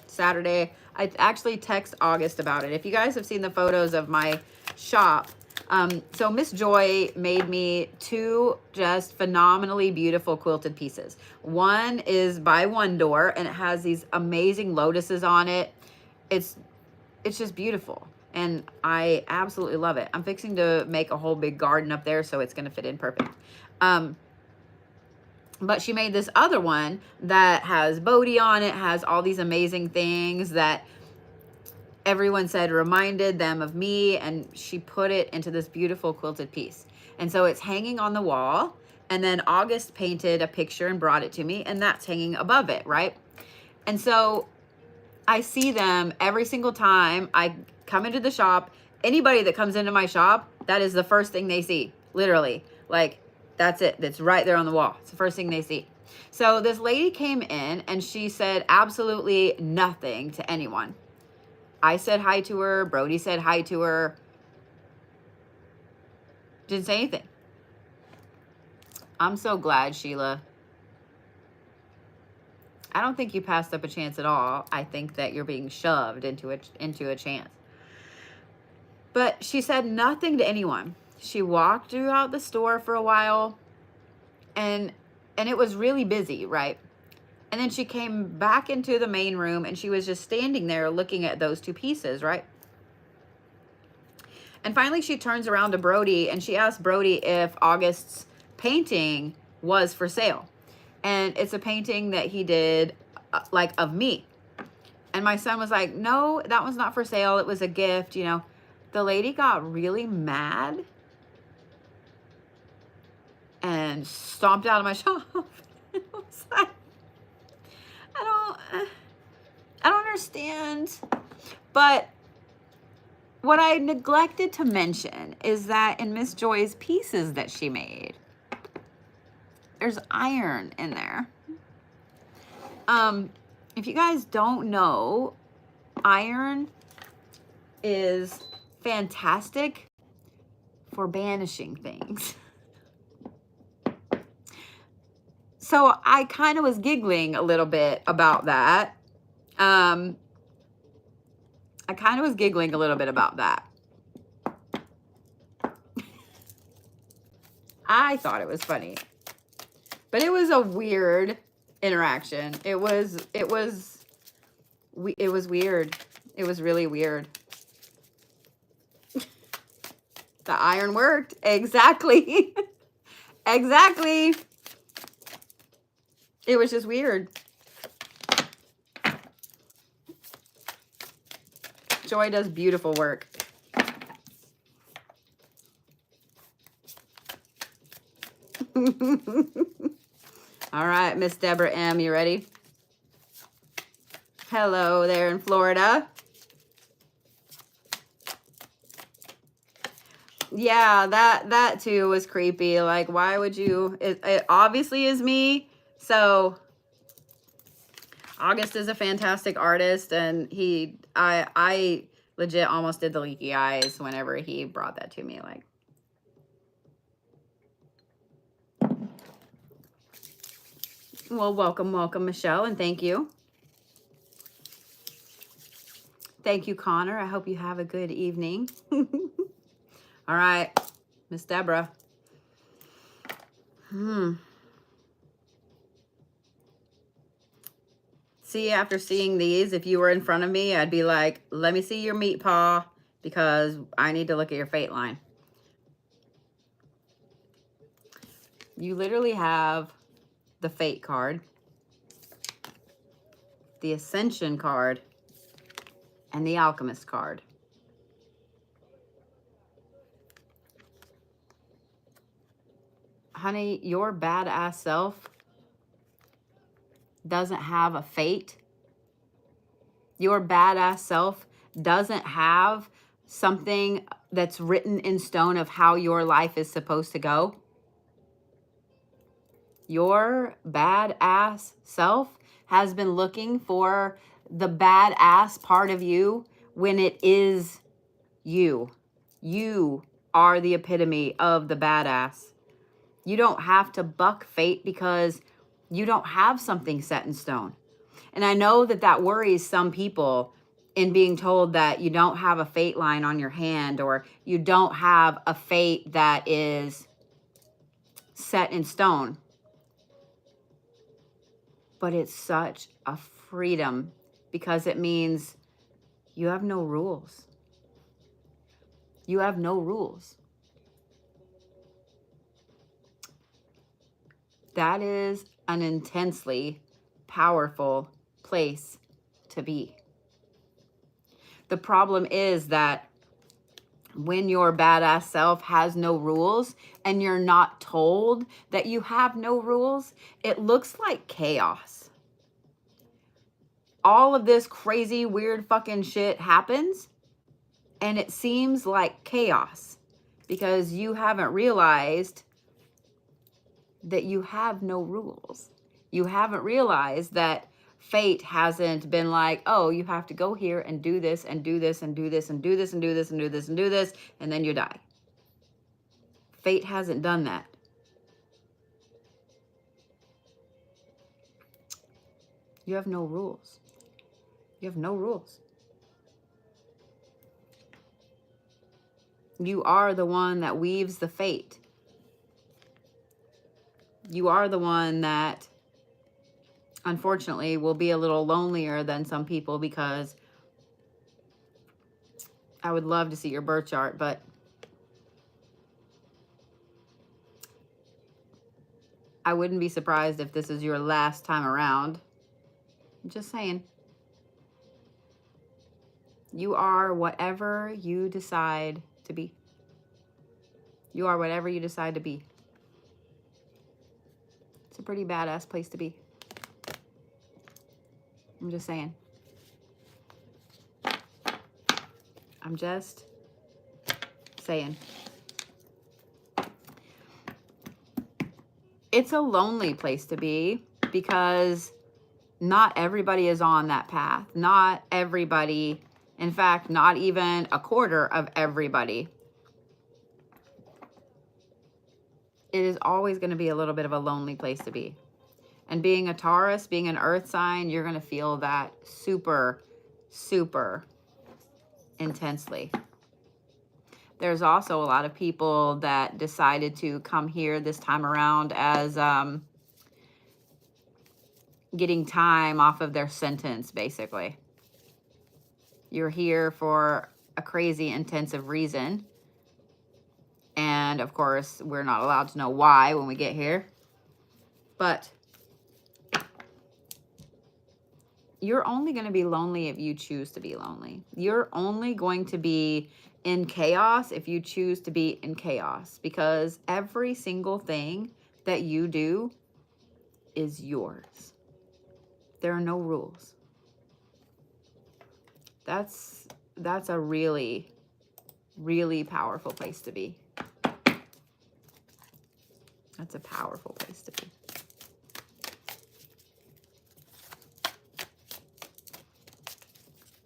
Saturday? I actually text August about it. If you guys have seen the photos of my shop, so Miss Joy made me 2 just phenomenally beautiful quilted pieces. One is by One Door, and it has these amazing lotuses on it. It's just beautiful, and I absolutely love it. I'm fixing to make a whole big garden up there, so it's going to fit in perfect. But she made this other one that has Bodhi on it, has all these amazing things that everyone said reminded them of me, and she put it into this beautiful quilted piece. And so it's hanging on the wall, and then August painted a picture and brought it to me, and that's hanging above it, right? And so I see them every single time I come into the shop. Anybody that comes into my shop, that is the first thing they see, literally. Like, that's it. That's right there on the wall. It's the first thing they see. So this lady came in and she said absolutely nothing to anyone. I said hi to her. Brody said hi to her. Didn't say anything. I'm so glad, Sheila. I don't think you passed up a chance at all. I think that you're being shoved into a chance. But she said nothing to anyone. She walked throughout the store for a while, and it was really busy, right? And then she came back into the main room, and she was just standing there looking at those 2 pieces, right? And finally she turns around to Brody, and she asked Brody if August's painting was for sale. And it's a painting that he did like of me. And my son was like, no, that one's not for sale. It was a gift, you know. The lady got really mad and stomped out of my shop. I was like, I don't understand. But what I neglected to mention is that in Miss Joy's pieces that she made, there's iron in there. If you guys don't know, iron is fantastic for banishing things. So I kind of was giggling a little bit about that. I kind of was giggling a little bit about that. I thought it was funny. But it was a weird interaction. It was weird. It was really weird. The iron worked. Exactly. Exactly. It was just weird. Joy does beautiful work. All right, Miss Deborah M, you ready? Hello there in Florida. Yeah, that too was creepy. Like, why would you? It obviously is me. So August is a fantastic artist, and I legit almost did the leaky eyes whenever he brought that to me. Like, well, welcome, Michelle, and thank you. Thank you, Connor. I hope you have a good evening. All right, Miss Deborah. See, after seeing these, if you were in front of me, I'd be like, let me see your meat paw, because I need to look at your fate line. You literally have the Fate card, the Ascension card, and the Alchemist card. Honey, your badass self doesn't have a fate. Your badass self doesn't have something that's written in stone of how your life is supposed to go. Your badass self has been looking for the badass part of you when it is you. You are the epitome of the badass. You don't have to buck fate because you don't have something set in stone. And I know that that worries some people in being told that you don't have a fate line on your hand, or you don't have a fate that is set in stone. But it's such a freedom because it means you have no rules. You have no rules. That is an intensely powerful place to be. The problem is that when your badass self has no rules and you're not told that you have no rules, it looks like chaos. All of this crazy, weird fucking shit happens and it seems like chaos because you haven't realized that you have no rules. You haven't realized that fate hasn't been like, oh, you have to go here and do this and do this and do this and do this and do this and do this and do this, and then you die. Fate hasn't done that. You have no rules. You have no rules. You are the one that weaves the fate. You are the one that, unfortunately, will be a little lonelier than some people because I would love to see your birth chart, but I wouldn't be surprised if this is your last time around. I'm just saying. You are whatever you decide to be. You are whatever you decide to be. It's a pretty badass place to be. I'm just saying. I'm just saying. It's a lonely place to be because not everybody is on that path. Not everybody, in fact, not even a quarter of everybody. It is always going to be a little bit of a lonely place to be. And being a Taurus, being an earth sign, you're going to feel that super, super intensely. There's also a lot of people that decided to come here this time around as getting time off of their sentence, basically. You're here for a crazy intensive reason. And of course, we're not allowed to know why when we get here. But you're only going to be lonely if you choose to be lonely. You're only going to be in chaos if you choose to be in chaos. Because every single thing that you do is yours. There are no rules. That's a really, really powerful place to be. That's a powerful place to be.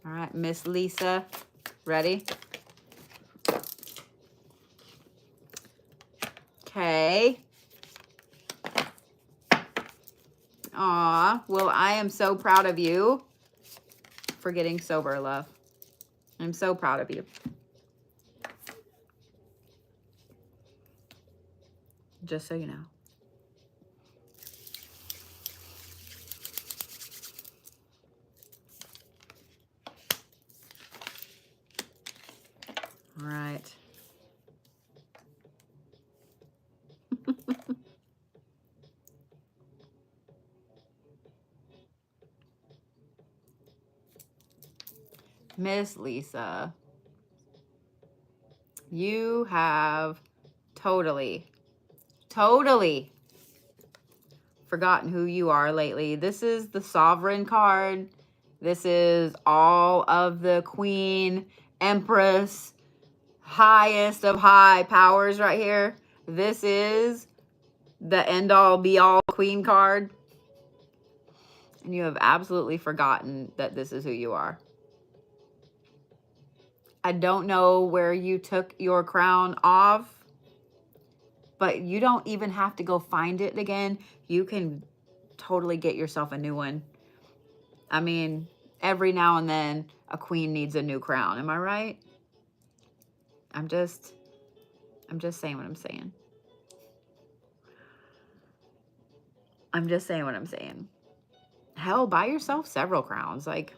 All right, Miss Lisa, ready? Okay. Aw, well, I am so proud of you for getting sober, love. I'm so proud of you. Just so you know. All right. Miss Lisa, you have totally forgotten who you are lately. This is the Sovereign card. This is all of the Queen, Empress, highest of high powers right here. This is the end all be all Queen card. And you have absolutely forgotten that this is who you are. I don't know where you took your crown off, but you don't even have to go find it again. You can totally get yourself a new one. I mean, every now and then a queen needs a new crown. Am I right? I'm just saying what I'm saying. I'm just saying what I'm saying. Hell, buy yourself several crowns. Like,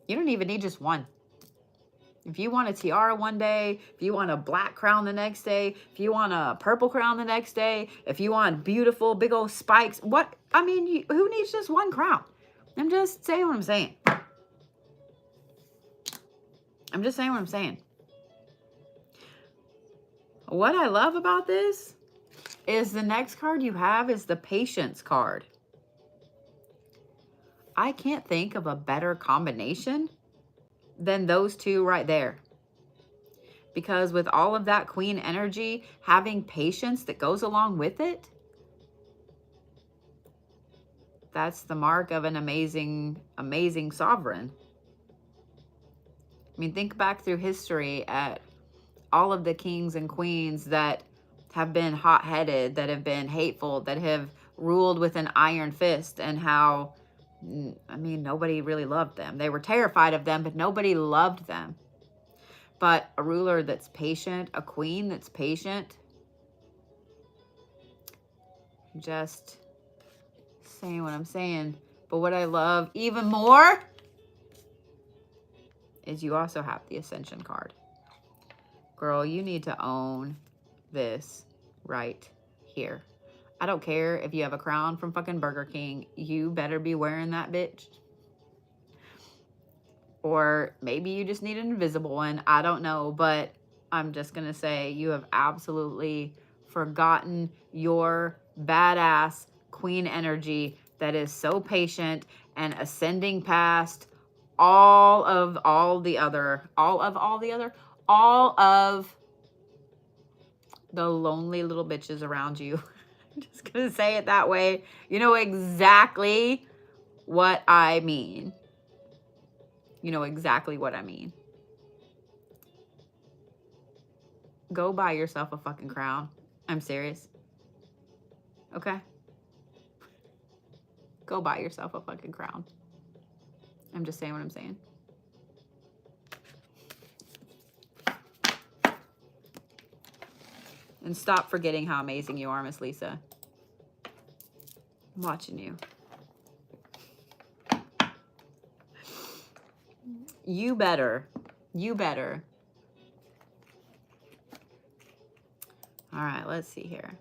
you don't even need just one. If you want a tiara one day, if you want a black crown the next day, if you want a purple crown the next day, if you want beautiful big old spikes, what? I mean, who needs just one crown? I'm just saying what I'm saying. I'm just saying what I'm saying. What I love about this is the next card you have is the Patience card. I can't think of a better combination than those two right there. Because with all of that Queen energy, having patience that goes along with it, that's the mark of an amazing, amazing sovereign. I mean, think back through history at all of the kings and queens that have been hot-headed, that have been hateful, that have ruled with an iron fist, and how, I mean, nobody really loved them. They were terrified of them, but nobody loved them. But a ruler that's patient, a queen that's patient, just saying what I'm saying. But what I love even more is you also have the Ascension card. Girl, you need to own this right here. I don't care if you have a crown from fucking Burger King. You better be wearing that bitch. Or maybe you just need an invisible one. I don't know. But I'm just going to say you have absolutely forgotten your badass queen energy that is so patient and ascending past all of the lonely little bitches around you. I'm just going to say it that way. You know exactly what I mean. You know exactly what I mean. Go buy yourself a fucking crown. I'm serious. Okay? Go buy yourself a fucking crown. I'm just saying what I'm saying. And stop forgetting how amazing you are, Miss Lisa. I'm watching you. You better. You better. All right, let's see here.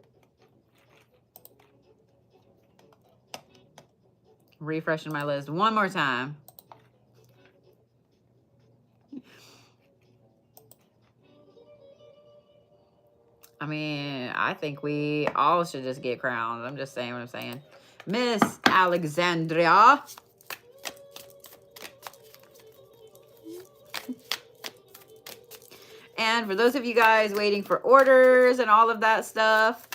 Refreshing my list one more time. I mean, I think we all should just get crowns. I'm just saying what I'm saying. Miss Alexandria. And for those of you guys waiting for orders and all of that stuff,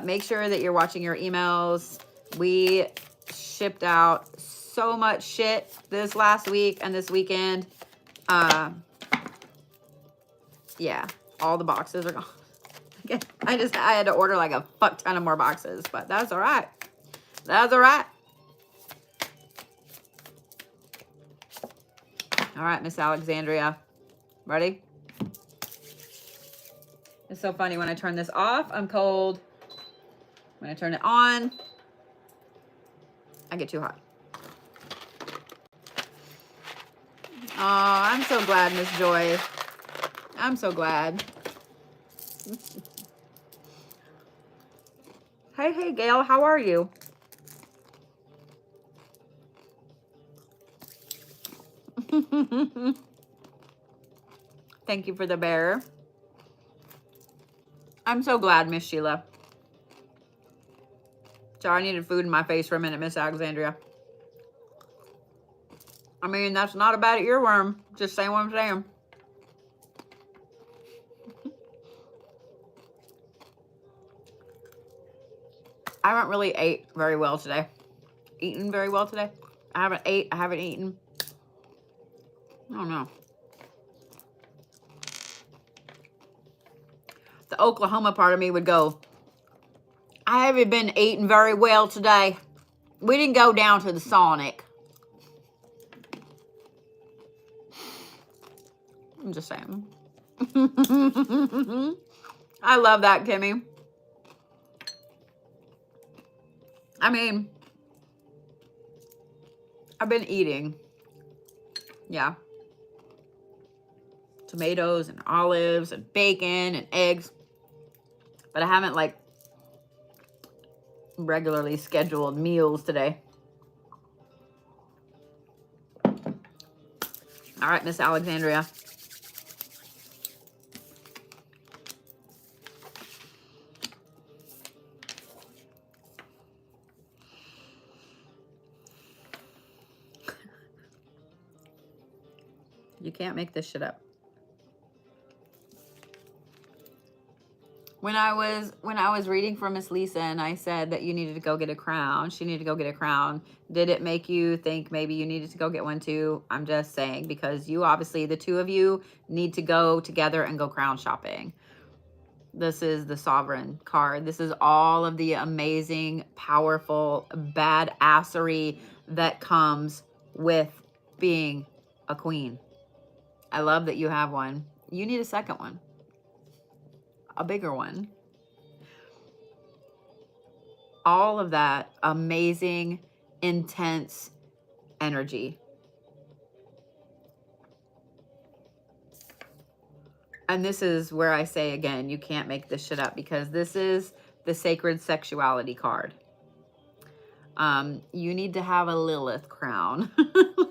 make sure that you're watching your emails. We shipped out so much shit this last week and this weekend. Yeah, all the boxes are gone. I had to order like a fuck ton of more boxes, but that's all right. That's all right. All right, Miss Alexandria. Ready? It's so funny. When I turn this off, I'm cold. When I turn it on, I get too hot. Oh, I'm so glad, Miss Joy. I'm so glad. Hey, Gail, how are you? Thank you for the bear. I'm so glad, Miss Sheila. Sorry, I needed food in my face for a minute, Miss Alexandria. I mean, that's not a bad earworm. Just saying what I'm saying. I haven't really ate very well today. Eaten very well today. I haven't eaten. I don't know. The Oklahoma part of me would go, I haven't been eating very well today. We didn't go down to the Sonic. I'm just saying. I love that, Kimmy. I mean, I've been eating. Yeah. Tomatoes and olives and bacon and eggs. But I haven't like regularly scheduled meals today. All right, Miss Alexandria. You can't make this shit up. When I was reading for Miss Lisa and I said that you needed to go get a crown, she needed to go get a crown. Did it make you think maybe you needed to go get one too? I'm just saying, because you obviously, the two of you need to go together and go crown shopping. This is the Sovereign card. This is all of the amazing, powerful badassery that comes with being a queen. I love that you have one. You need a second one. A bigger one. All of that amazing, intense energy. And this is where I say again, you can't make this shit up, because this is the sacred sexuality card. You need to have a Lilith crown.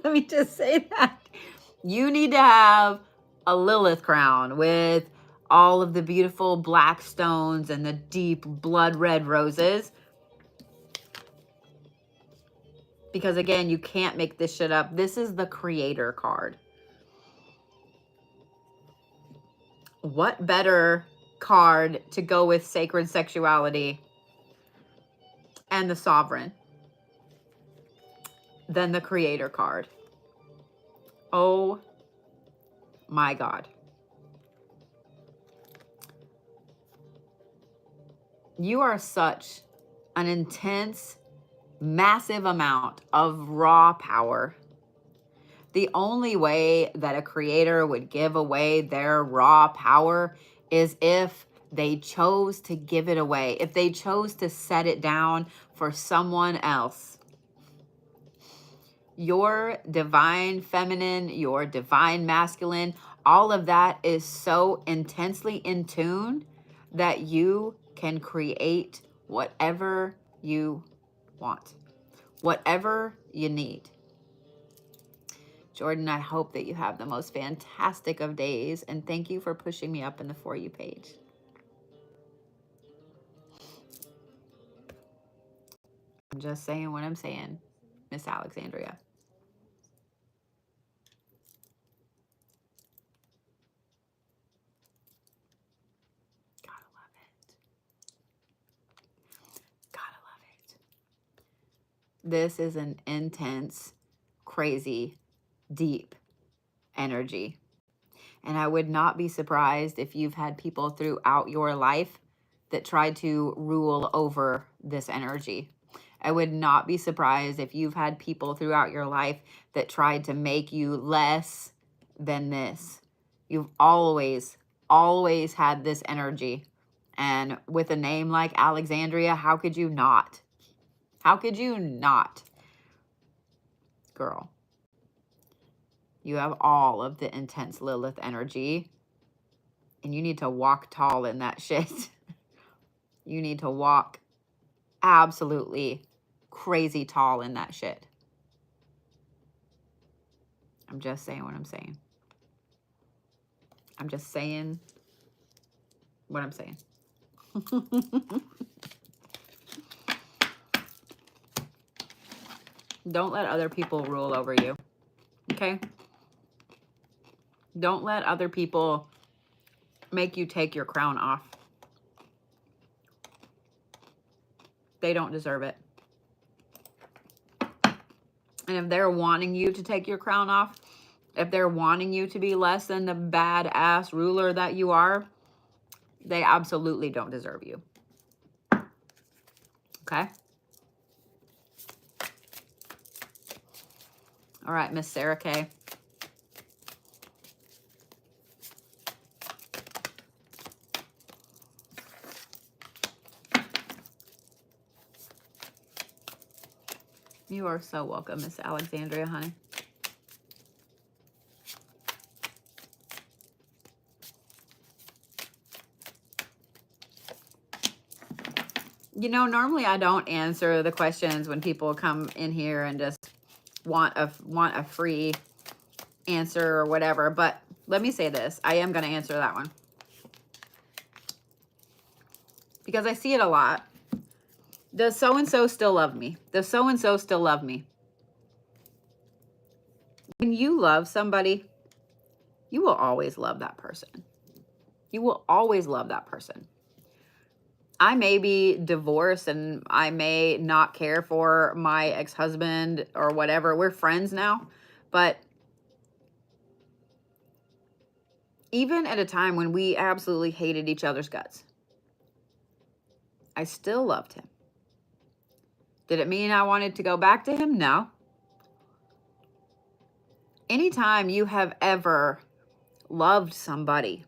Let me just say that. You need to have a Lilith crown with all of the beautiful black stones and the deep blood red roses. Because again, you can't make this shit up. This is the creator card. What better card to go with sacred sexuality and the Sovereign than the creator card? Oh my God. You are such an intense, massive amount of raw power. The only way that a creator would give away their raw power is if they chose to give it away, if they chose to set it down for someone else. Your divine feminine, your divine masculine, all of that is so intensely in tune that you can create whatever you want, whatever you need. Jordan, I hope that you have the most fantastic of days, and thank you for pushing me up in the For You page. I'm just saying what I'm saying, Miss Alexandria. Gotta love it. Gotta love it. This is an intense, crazy, deep energy. And I would not be surprised if you've had people throughout your life that tried to rule over this energy. I would not be surprised if you've had people throughout your life that tried to make you less than this. You've always had this energy. And with a name like Alexandria, how could you not? How could you not? Girl. You have all of the intense Lilith energy, and you need to walk tall in that shit. You need to walk absolutely crazy tall in that shit. I'm just saying what I'm saying. I'm just saying what I'm saying. Don't let other people rule over you. Okay? Don't let other people make you take your crown off. They don't deserve it. And if they're wanting you to take your crown off, if they're wanting you to be less than the badass ruler that you are, they absolutely don't deserve you. Okay? All right, Miss Sarah K. You are so welcome, Miss Alexandria, honey. You know, normally I don't answer the questions when people come in here and just want a free answer or whatever, but let me say this. I am going to answer that one. Because I see it a lot. Does so-and-so still love me? Does so-and-so still love me? When you love somebody, you will always love that person. You will always love that person. I may be divorced and I may not care for my ex-husband or whatever. We're friends now. But even at a time when we absolutely hated each other's guts, I still loved him. Did it mean I wanted to go back to him? No. Anytime you have ever loved somebody,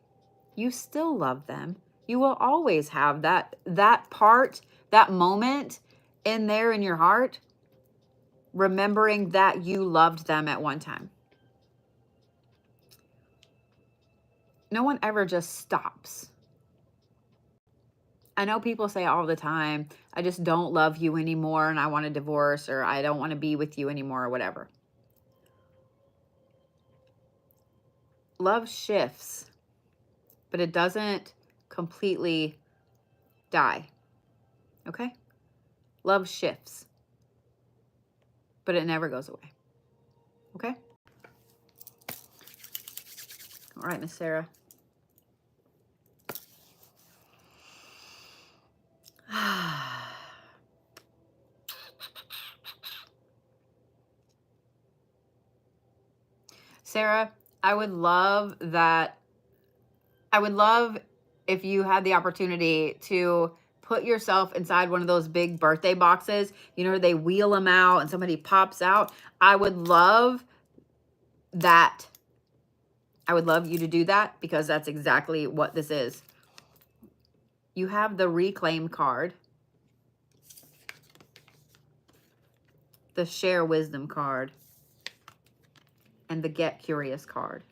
you still love them. You will always have that part, that moment in there in your heart, remembering that you loved them at one time. No one ever just stops. I know people say all the time, I just don't love you anymore and I want a divorce, or I don't want to be with you anymore, or whatever. Love shifts, but it doesn't completely die. Okay? Love shifts, but it never goes away. Okay? All right, Miss Sarah. Sarah, I would love if you had the opportunity to put yourself inside one of those big birthday boxes. You know, they wheel them out and somebody pops out. I would love that. I would love you to do that, because that's exactly what this is. You have the Reclaim card, the Share Wisdom card, and the Get Curious card.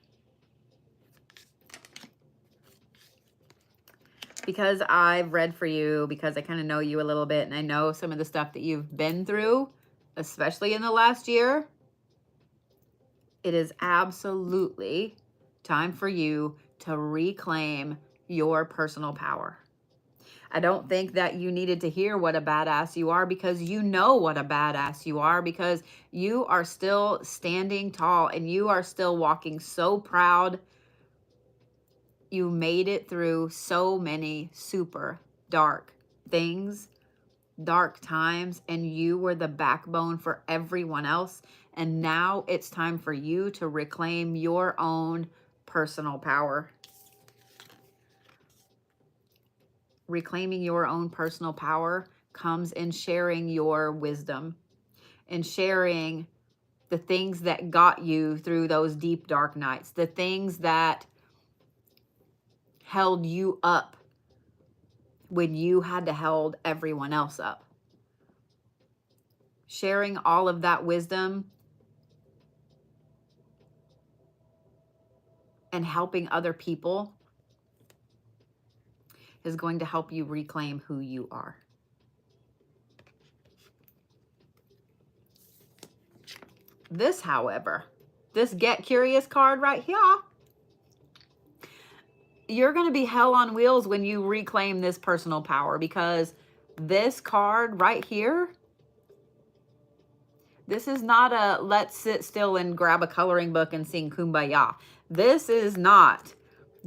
Because I've read for you, because I kind of know you a little bit, and I know some of the stuff that you've been through, especially in the last year, it is absolutely time for you to reclaim your personal power. I don't think that you needed to hear what a badass you are, because you know what a badass you are, because you are still standing tall and you are still walking so proud. You made it through so many super dark things, dark times, and you were the backbone for everyone else. And now it's time for you to reclaim your own personal power. Reclaiming your own personal power comes in sharing your wisdom and sharing the things that got you through those deep, dark nights, the things that held you up when you had to hold everyone else up. Sharing all of that wisdom and helping other people is going to help you reclaim who you are. This, however, This Get Curious card right here. You're going to be hell on wheels when you reclaim this personal power, because this card right here, this is not a let's sit still and grab a coloring book and sing Kumbaya. This is not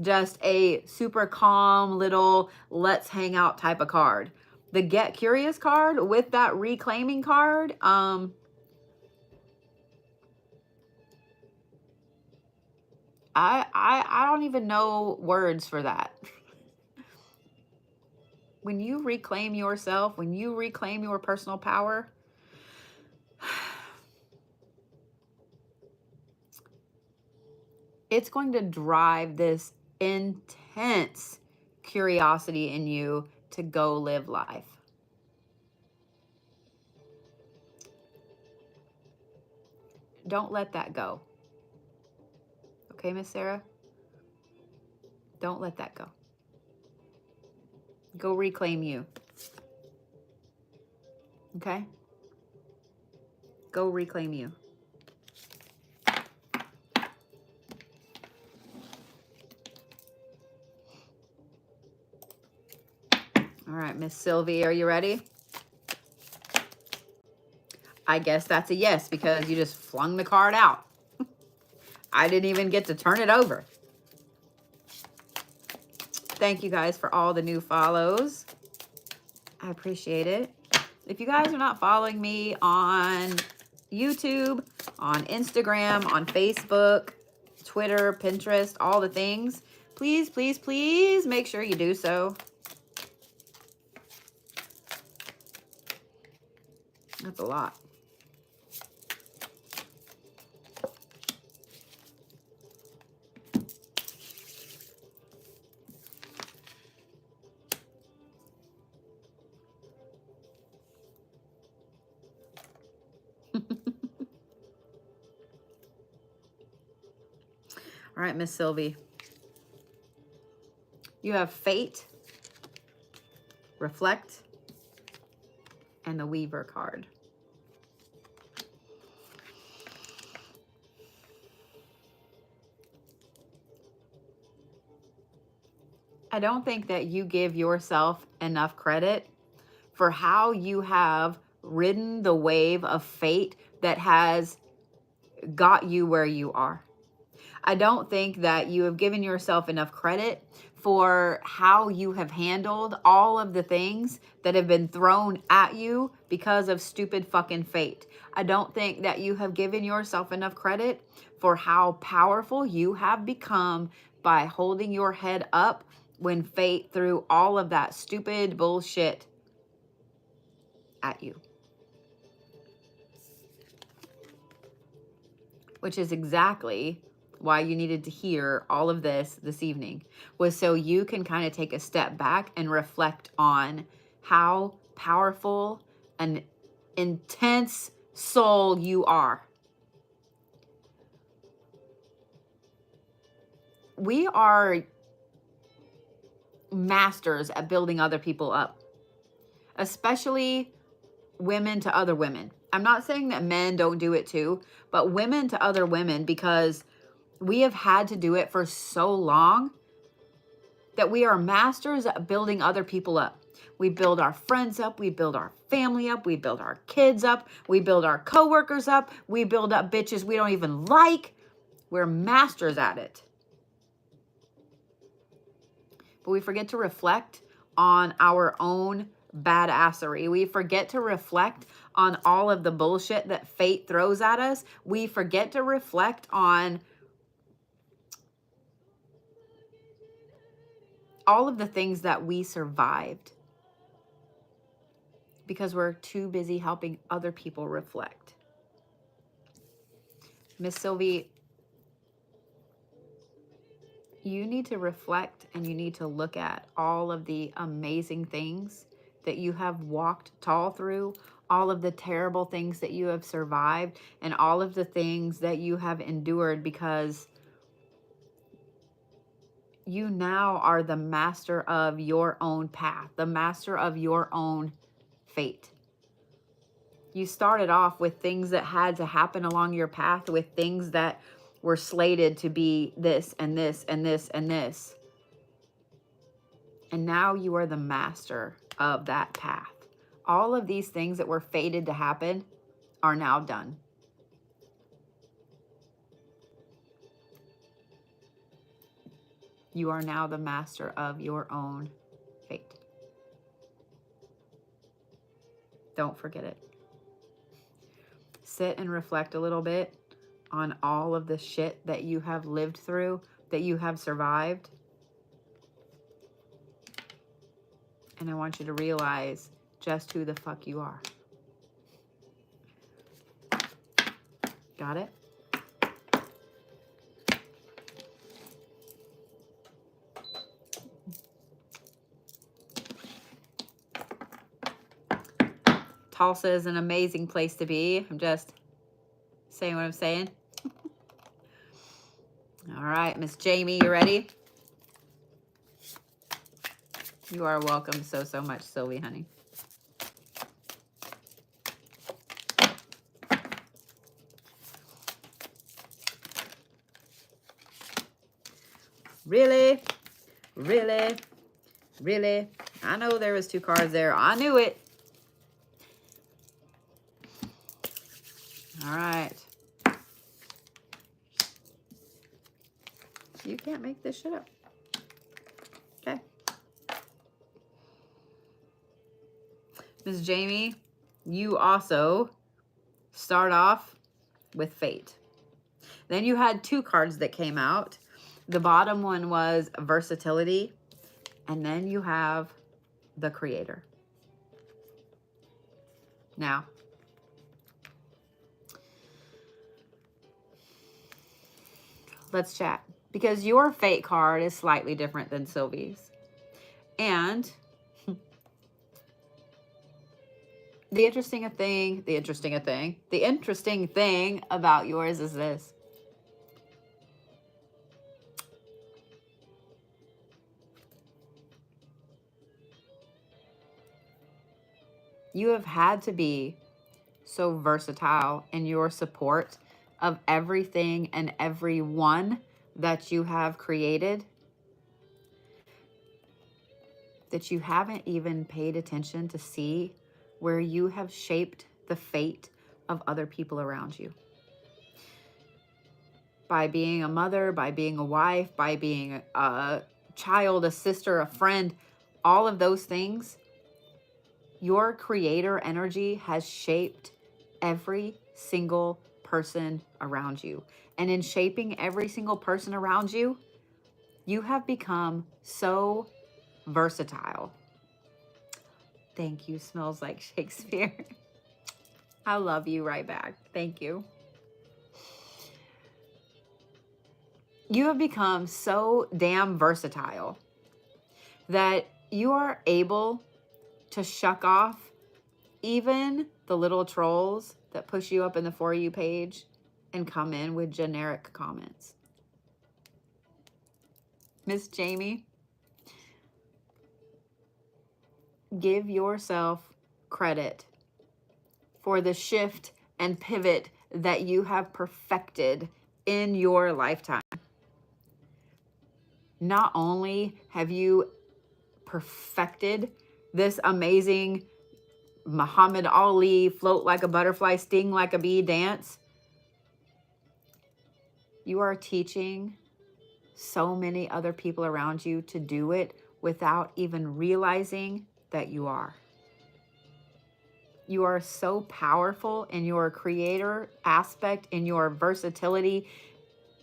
just a super calm little let's hang out type of card. The Get Curious card with that reclaiming card, I don't even know words for that. When you reclaim yourself, when you reclaim your personal power, it's going to drive this intense curiosity in you to go live life. Don't let that go. Okay, Miss Sarah? Don't let that go. Go reclaim you. Okay? Go reclaim you. All right, Miss Sylvie, are you ready? I guess that's a yes, because you just flung the card out. I didn't even get to turn it over. Thank you guys for all the new follows. I appreciate it. If you guys are not following me on YouTube, on Instagram, on Facebook, Twitter, Pinterest, all the things, please, please, please make sure you do so. That's a lot. All right, Miss Sylvie. You have Fate, Reflect, and the Weaver card. I don't think that you give yourself enough credit for how you have ridden the wave of fate that has got you where you are. I don't think that you have given yourself enough credit for how you have handled all of the things that have been thrown at you because of stupid fucking fate. I don't think that you have given yourself enough credit for how powerful you have become by holding your head up when fate threw all of that stupid bullshit at you. Which is exactly why you needed to hear all of this evening, was so you can kind of take a step back and reflect on how powerful and intense soul you are. We are masters at building other people up, especially women to other women. I'm not saying that men don't do it too, but women to other women, because we have had to do it for so long that we are masters at building other people up. We build our friends up. We build our family up. We build our kids up. We build our coworkers up. We build up bitches we don't even like. We're masters at it. But we forget to reflect on our own badassery. We forget to reflect on all of the bullshit that fate throws at us. We forget to reflect on all of the things that we survived because we're too busy helping other people reflect. Miss Sylvie, you need to reflect and you need to look at all of the amazing things that you have walked tall through, all of the terrible things that you have survived, and all of the things that you have endured, because you now are the master of your own path, the master of your own fate. You started off with things that had to happen along your path, with things that were slated to be this and this and this and this. And now you are the master of that path. All of these things that were fated to happen are now done. You are now the master of your own fate. Don't forget it. Sit and reflect a little bit on all of the shit that you have lived through, that you have survived. And I want you to realize just who the fuck you are. Got it? Tulsa is an amazing place to be. I'm just saying what I'm saying. All right, Miss Jami, you ready? You are welcome so much, Sylvie, honey. Really? Really? Really? I know there was 2 cards there. I knew it. All right. You can't make this shit up. Okay. Ms. Jami, you also start off with fate. Then you had 2 cards that came out. The bottom one was versatility. And then you have the creator. Now, let's chat. Because your fate card is slightly different than Sylvie's. And the interesting thing about yours is this. You have had to be so versatile in your support of everything and everyone that you have created that you haven't even paid attention to see where you have shaped the fate of other people around you. By being a mother, by being a wife, by being a child, a sister, a friend, all of those things, your creator energy has shaped every single person around you. And in shaping every single person around you, you have become so versatile. Thank you, Smells Like Shakespeare. I love you right back. Thank you. You have become so damn versatile that you are able to shuck off even the little trolls that push you up in the For You page and come in with generic comments. Miss Jami, give yourself credit for the shift and pivot that you have perfected in your lifetime. Not only have you perfected this amazing Muhammad Ali float like a butterfly, sting like a bee dance, you are teaching so many other people around you to do it without even realizing that you are. You are so powerful in your creator aspect, in your versatility,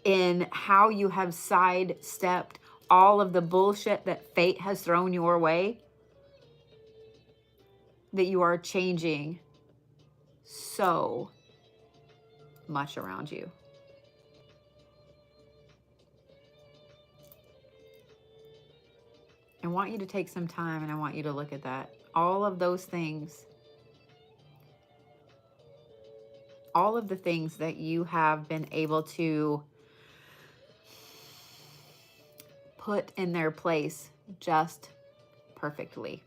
in how you have sidestepped all of the bullshit that fate has thrown your way, that you are changing so much around you. I want you to take some time and I want you to look at that. All of those things, all of the things that you have been able to put in their place just perfectly.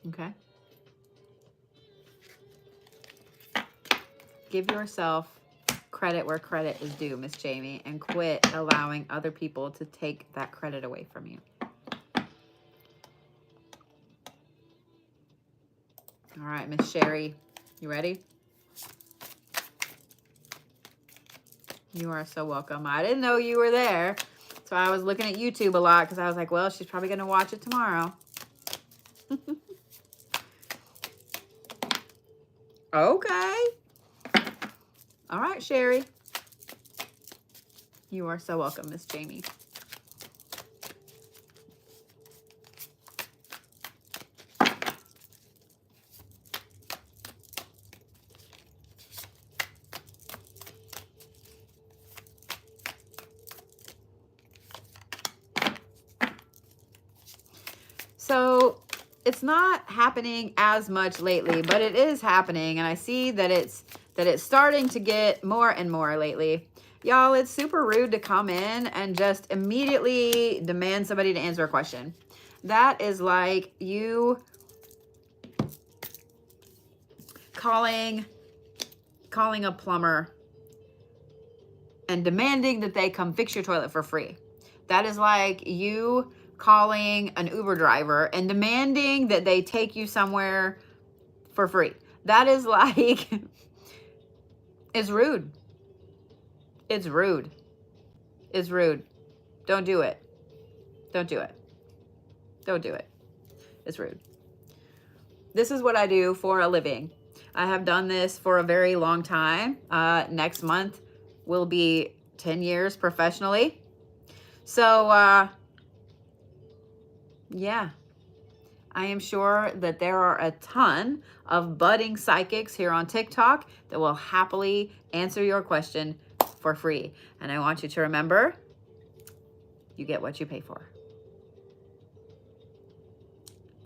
Okay? Give yourself credit where credit is due, Miss Jami, and quit allowing other people to take that credit away from you. All right, Miss Sherri, you ready? You are so welcome. I didn't know you were there, so I was looking at YouTube a lot because I was like, well, she's probably going to watch it tomorrow. Okay. All right, Sherri. You are so welcome, Miss Jami. So it's not happening as much lately, but it is happening, and I see that it's starting to get more and more lately. Y'all, it's super rude to come in and just immediately demand somebody to answer a question. That is like you calling a plumber and demanding that they come fix your toilet for free. That is like you calling an Uber driver and demanding that they take you somewhere for free. That is like, it's rude. It's rude. It's rude. Don't do it. Don't do it. Don't do it. It's rude. This is what I do for a living. I have done this for a very long time. Next month will be 10 years professionally. So, yeah, I am sure that there are a ton of budding psychics here on TikTok that will happily answer your question for free. And I want you to remember, you get what you pay for.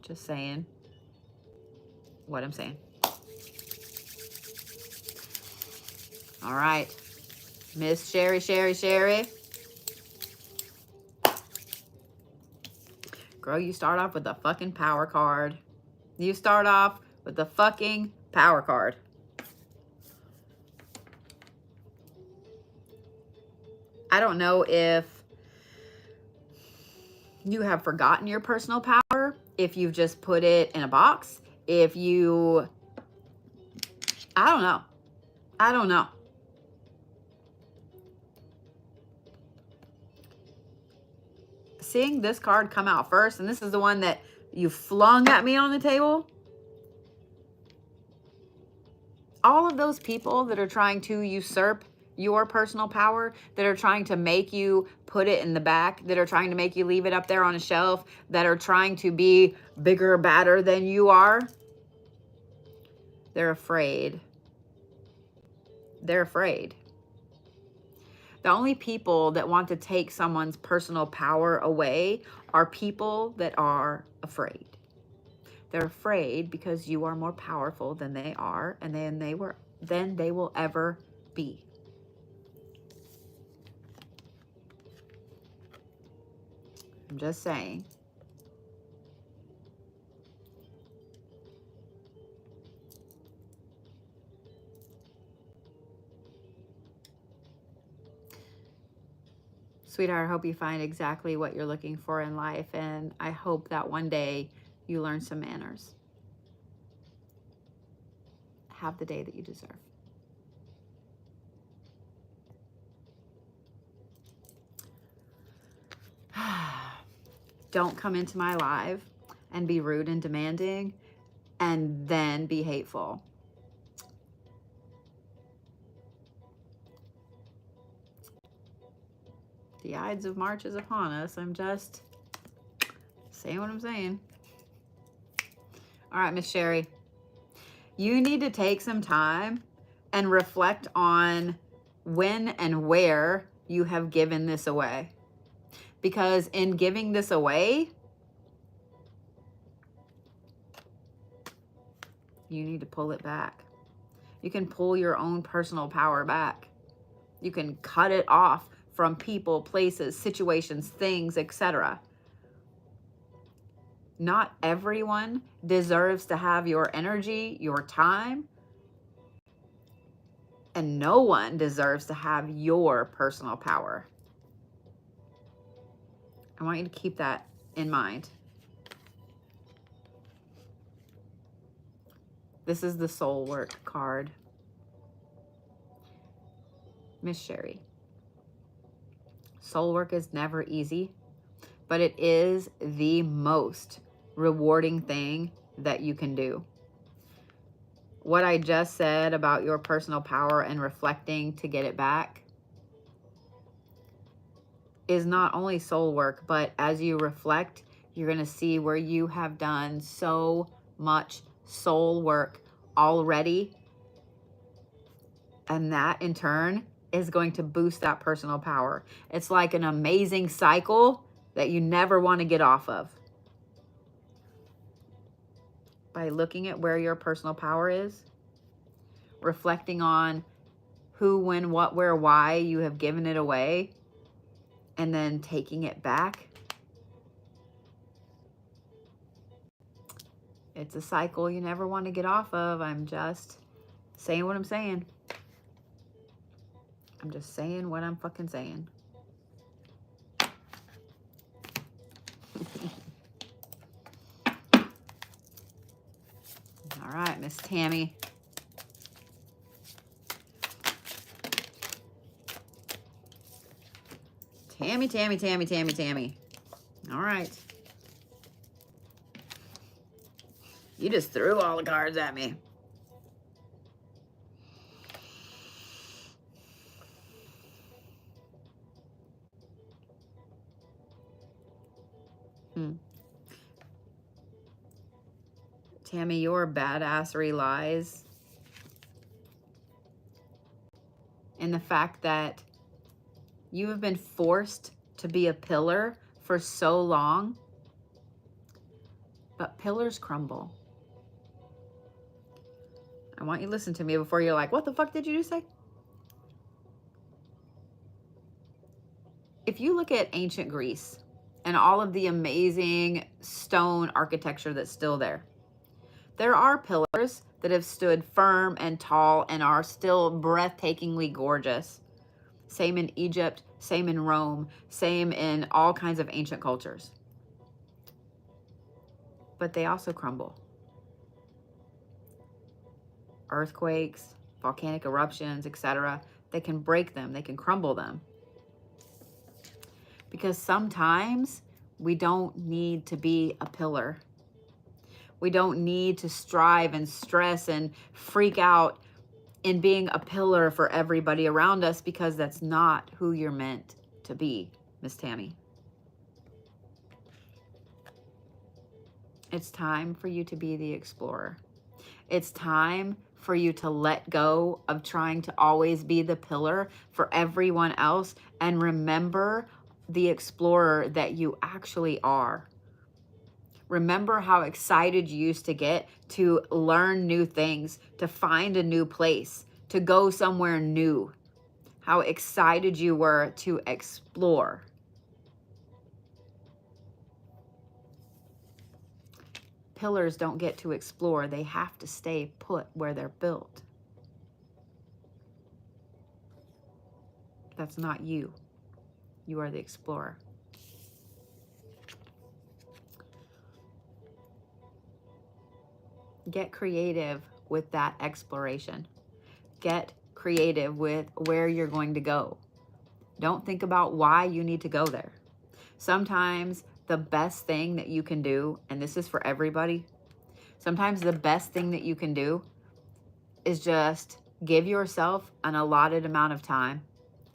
Just saying what I'm saying. All right, Miss Sherri. Girl, you start off with the fucking power card. You start off with the fucking power card. I don't know if you have forgotten your personal power, if you've just put it in a box, if you, I don't know. I don't know. Seeing this card come out first, and this is the one that you flung at me on the table. All of those people that are trying to usurp your personal power, that are trying to make you put it in the back, that are trying to make you leave it up there on a shelf, that are trying to be bigger, badder than you are, they're afraid. They're afraid. The only people that want to take someone's personal power away are people that are afraid. They're afraid because you are more powerful than they are, and than they will ever be. I'm just saying. Sweetheart, I hope you find exactly what you're looking for in life, and I hope that one day you learn some manners. Have the day that you deserve. Don't come into my live and be rude and demanding and then be hateful. The Ides of March is upon us. I'm just saying what I'm saying. All right, Miss Sherri, you need to take some time and reflect on when and where you have given this away. Because in giving this away, you need to pull it back. You can pull your own personal power back. You can cut it off from people, places, situations, things, etc. Not everyone deserves to have your energy, your time, and no one deserves to have your personal power. I want you to keep that in mind. This is the soul work card. Miss Sherri. Soul work is never easy, but it is the most rewarding thing that you can do. What I just said about your personal power and reflecting to get it back is not only soul work, but as you reflect, you're going to see where you have done so much soul work already. And that in turn is going to boost that personal power. It's like an amazing cycle that you never want to get off of. By looking at where your personal power is, reflecting on who, when, what, where, why you have given it away, and then taking it back. It's a cycle you never want to get off of. I'm just saying what I'm saying. I'm just saying what I'm fucking saying. All right, Miss Tammie. Tammie. All right. You just threw all the cards at me. Tammie, your badassery lies in the fact that you have been forced to be a pillar for so long, but pillars crumble. I want you to listen to me before you're like, what the fuck did you just say? If you look at ancient Greece and all of the amazing stone architecture that's still there, there are pillars that have stood firm and tall and are still breathtakingly gorgeous. Same in Egypt, same in Rome, same in all kinds of ancient cultures. But they also crumble. Earthquakes, volcanic eruptions, etc. They can break them, they can crumble them. Because sometimes we don't need to be a pillar. We don't need to strive and stress and freak out in being a pillar for everybody around us, because that's not who you're meant to be, Miss Tammie. It's time for you to be the explorer. It's time for you to let go of trying to always be the pillar for everyone else and remember the explorer that you actually are. Remember how excited you used to get to learn new things, to find a new place, to go somewhere new. How excited you were to explore. Pillars don't get to explore. They have to stay put where they're built. That's not you. You are the explorer. Get creative with that exploration. Get creative with where you're going to go. Don't think about why you need to go there. Sometimes the best thing that you can do, and this is for everybody, sometimes the best thing that you can do is just give yourself an allotted amount of time,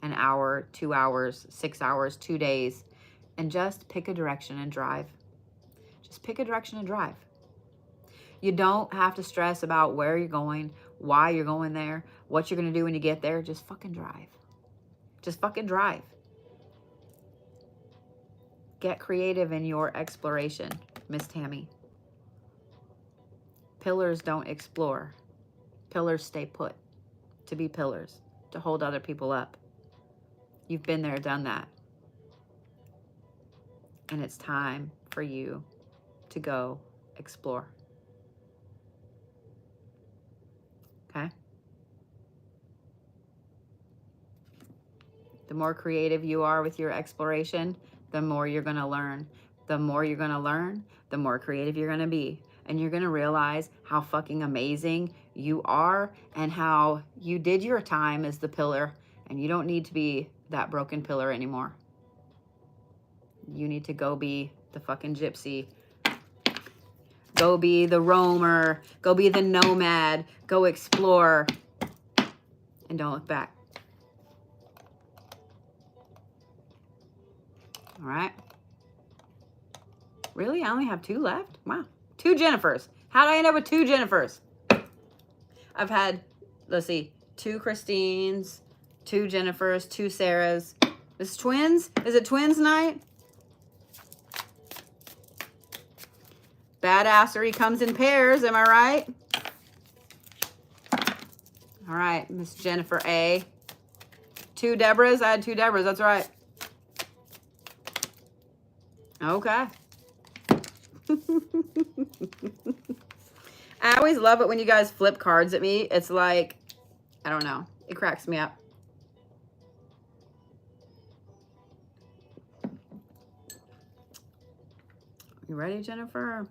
an hour, 2 hours, 6 hours, 2 days, and just pick a direction and drive. Just pick a direction and drive. You don't have to stress about where you're going, why you're going there, what you're going to do when you get there. Just fucking drive. Just fucking drive. Get creative in your exploration, Miss Tammie. Pillars don't explore. Pillars stay put to be pillars, to hold other people up. You've been there, done that. And it's time for you to go explore. Okay? The more creative you are with your exploration, the more you're going to learn. The more you're going to learn, the more creative you're going to be. And you're going to realize how fucking amazing you are and how you did your time as the pillar, and you don't need to be that broken pillar anymore. You need to go be the fucking gypsy. Go be the roamer. Go be the nomad. Go explore. And don't look back. All right. Really? I only have 2 left? Wow. 2 Jennifers. How did I end up with 2 Jennifers? I've had, let's see, 2 Christines, 2 Jennifers, 2 Sarahs. Is twins? Is it twins night? Badassery comes in pairs, am I right? All right, Miss Jennifer A. 2 Deborahs? I had 2 Deborahs, that's right. Okay. I always love it when you guys flip cards at me. It's like, I don't know. It cracks me up. You ready, Jennifer?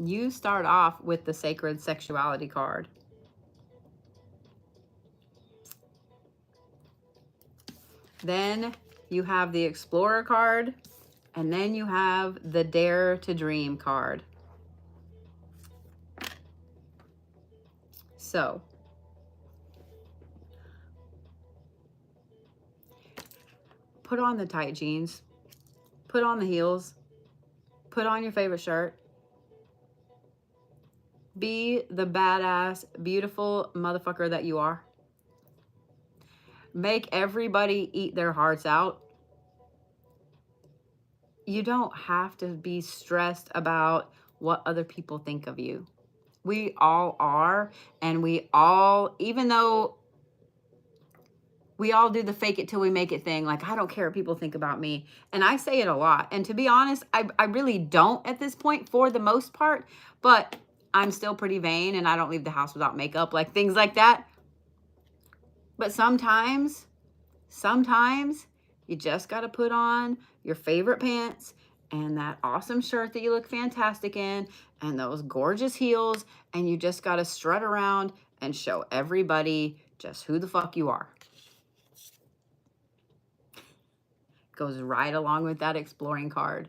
You start off with the Sacred Sexuality card. Then you have the Explorer card, and then you have the Dare to Dream card. So, put on the tight jeans, put on the heels, put on your favorite shirt. Be the badass, beautiful motherfucker that you are. Make everybody eat their hearts out. You don't have to be stressed about what other people think of you. We all are, and we all, even though we all do the fake it till we make it thing, like, I don't care what people think about me. And I say it a lot. And to be honest, I really don't at this point for the most part, but I'm still pretty vain and I don't leave the house without makeup, like things like that. But sometimes you just got to put on your favorite pants and that awesome shirt that you look fantastic in and those gorgeous heels, and you just got to strut around and show everybody just who the fuck you are. Goes right along with that exploring card.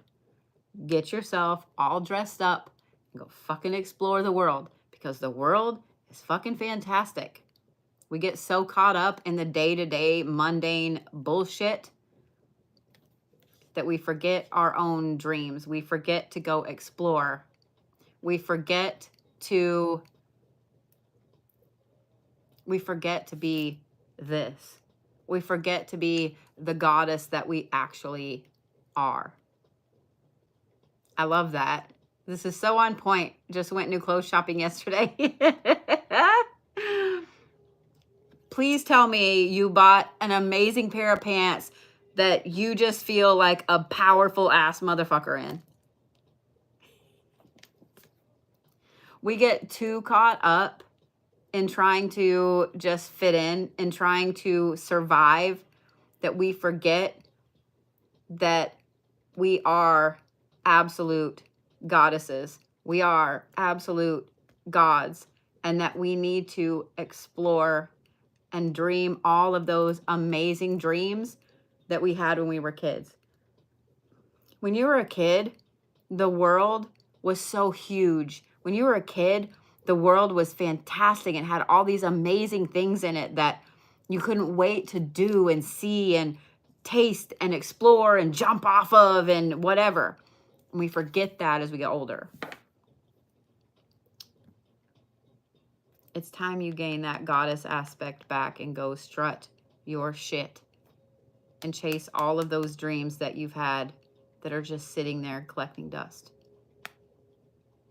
Get yourself all dressed up and go fucking explore the world, because the world is fucking fantastic. We get so caught up in the day-to-day mundane bullshit that we forget our own dreams. We forget to go explore. We forget to be this. We forget to be the goddess that we actually are. I love that. This is so on point. Just went new clothes shopping yesterday. Please tell me you bought an amazing pair of pants that you just feel like a powerful ass motherfucker in. We get too caught up in trying to just fit in and trying to survive that we forget that we are absolute goddesses. We are absolute gods, and that we need to explore and dream all of those amazing dreams that we had when we were kids. When you were a kid, the world was so huge. When you were a kid, the world was fantastic and had all these amazing things in it that you couldn't wait to do and see and taste and explore and jump off of and whatever. And we forget that as we get older. It's time you gain that goddess aspect back and go strut your shit and chase all of those dreams that you've had that are just sitting there collecting dust.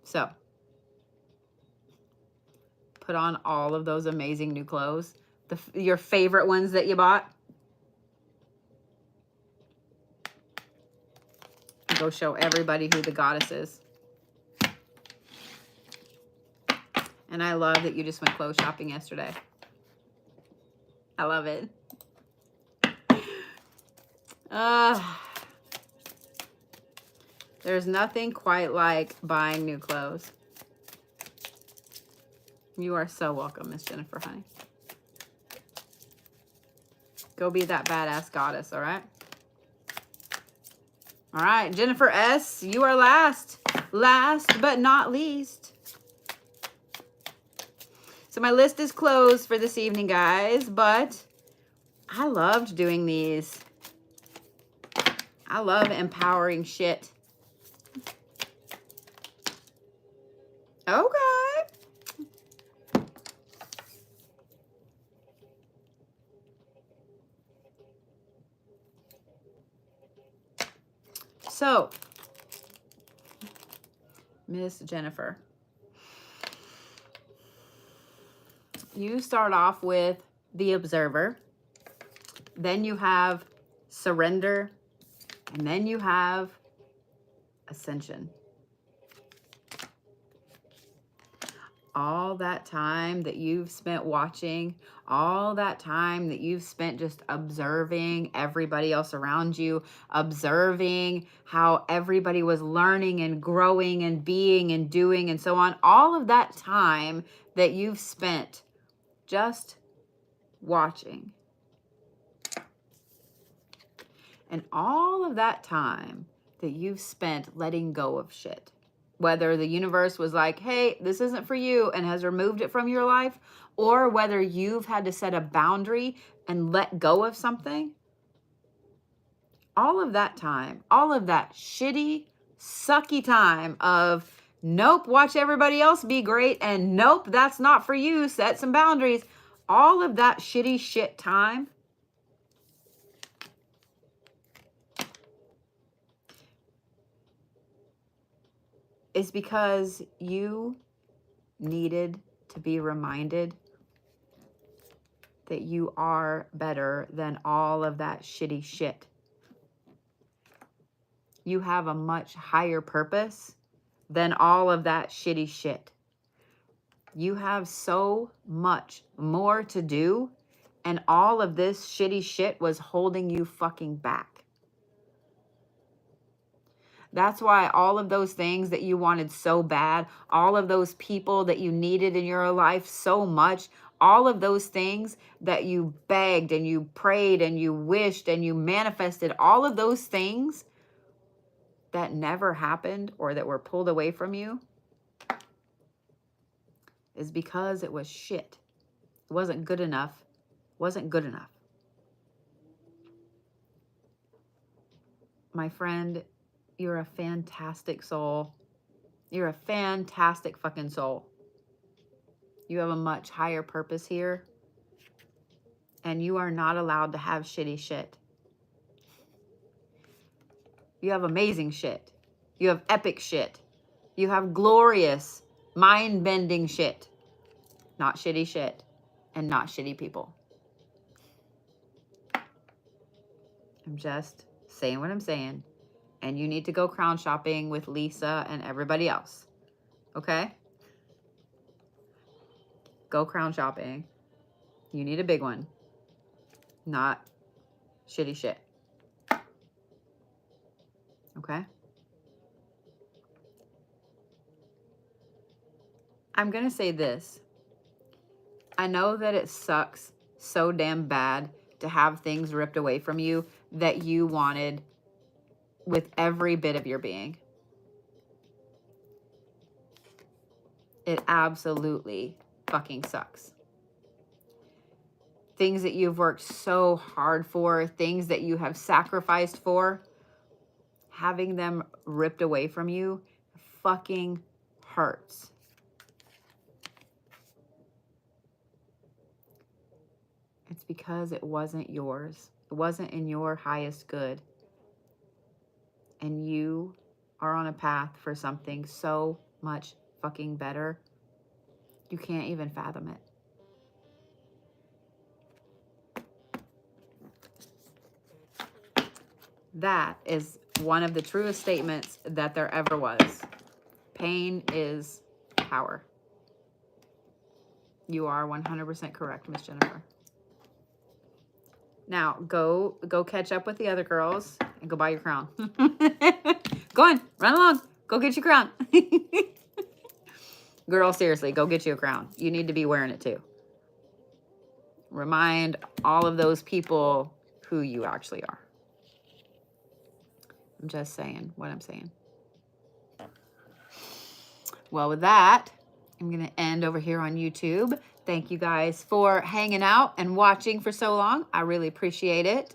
So, put on all of those amazing new clothes, your favorite ones that you bought. go show everybody who the goddess is. And I love that you just went clothes shopping yesterday. I love it. There's nothing quite like buying new clothes. You are so welcome, Miss Jennifer, honey. Go be that badass goddess, all right? All right, Jennifer S., you are last. Last but not least. So my list is closed for this evening, guys, but I loved doing these. I love empowering shit. Okay. So, Miss Jennifer, you start off with the observer, then you have surrender, and then you have ascension. All that time that you've spent watching, all that time that you've spent just observing everybody else around you, observing how everybody was learning and growing and being and doing and so on, all of that time that you've spent just watching. And all of that time that you've spent letting go of shit. Whether the universe was like, hey, this isn't for you and has removed it from your life, or whether you've had to set a boundary and let go of something. All of that time, all of that shitty, sucky time of, nope, watch everybody else be great, and nope, that's not for you, set some boundaries. All of that shitty shit time is because you needed to be reminded that you are better than all of that shitty shit. You have a much higher purpose than all of that shitty shit. You have so much more to do, and all of this shitty shit was holding you fucking back. That's why all of those things that you wanted so bad, all of those people that you needed in your life so much, all of those things that you begged and you prayed and you wished and you manifested, all of those things that never happened or that were pulled away from you is because it was shit. It wasn't good enough. It wasn't good enough. My friend, you're a fantastic soul. You're a fantastic fucking soul. You have a much higher purpose here. And you are not allowed to have shitty shit. You have amazing shit. You have epic shit. You have glorious, mind-bending shit. Not shitty shit. And not shitty people. I'm just saying what I'm saying. And you need to go crown shopping with Lisa and everybody else. Okay? Go crown shopping. You need a big one. Not shitty shit. Okay? I'm going to say this. I know that it sucks so damn bad to have things ripped away from you that you wanted with every bit of your being. It absolutely fucking sucks. Things that you've worked so hard for, things that you have sacrificed for, having them ripped away from you fucking hurts. It's because it wasn't yours. It wasn't in your highest good. And you are on a path for something so much fucking better. You can't even fathom it. That is one of the truest statements that there ever was. Pain is power. You are 100% correct, Miss Jennifer. Now, go catch up with the other girls and go buy your crown. Go on, run along. Go get your crown. Girl, seriously, go get you a crown. You need to be wearing it too. Remind all of those people who you actually are. I'm just saying what I'm saying. Well, with that, I'm going to end over here on YouTube. Thank you guys for hanging out and watching for so long. I really appreciate it.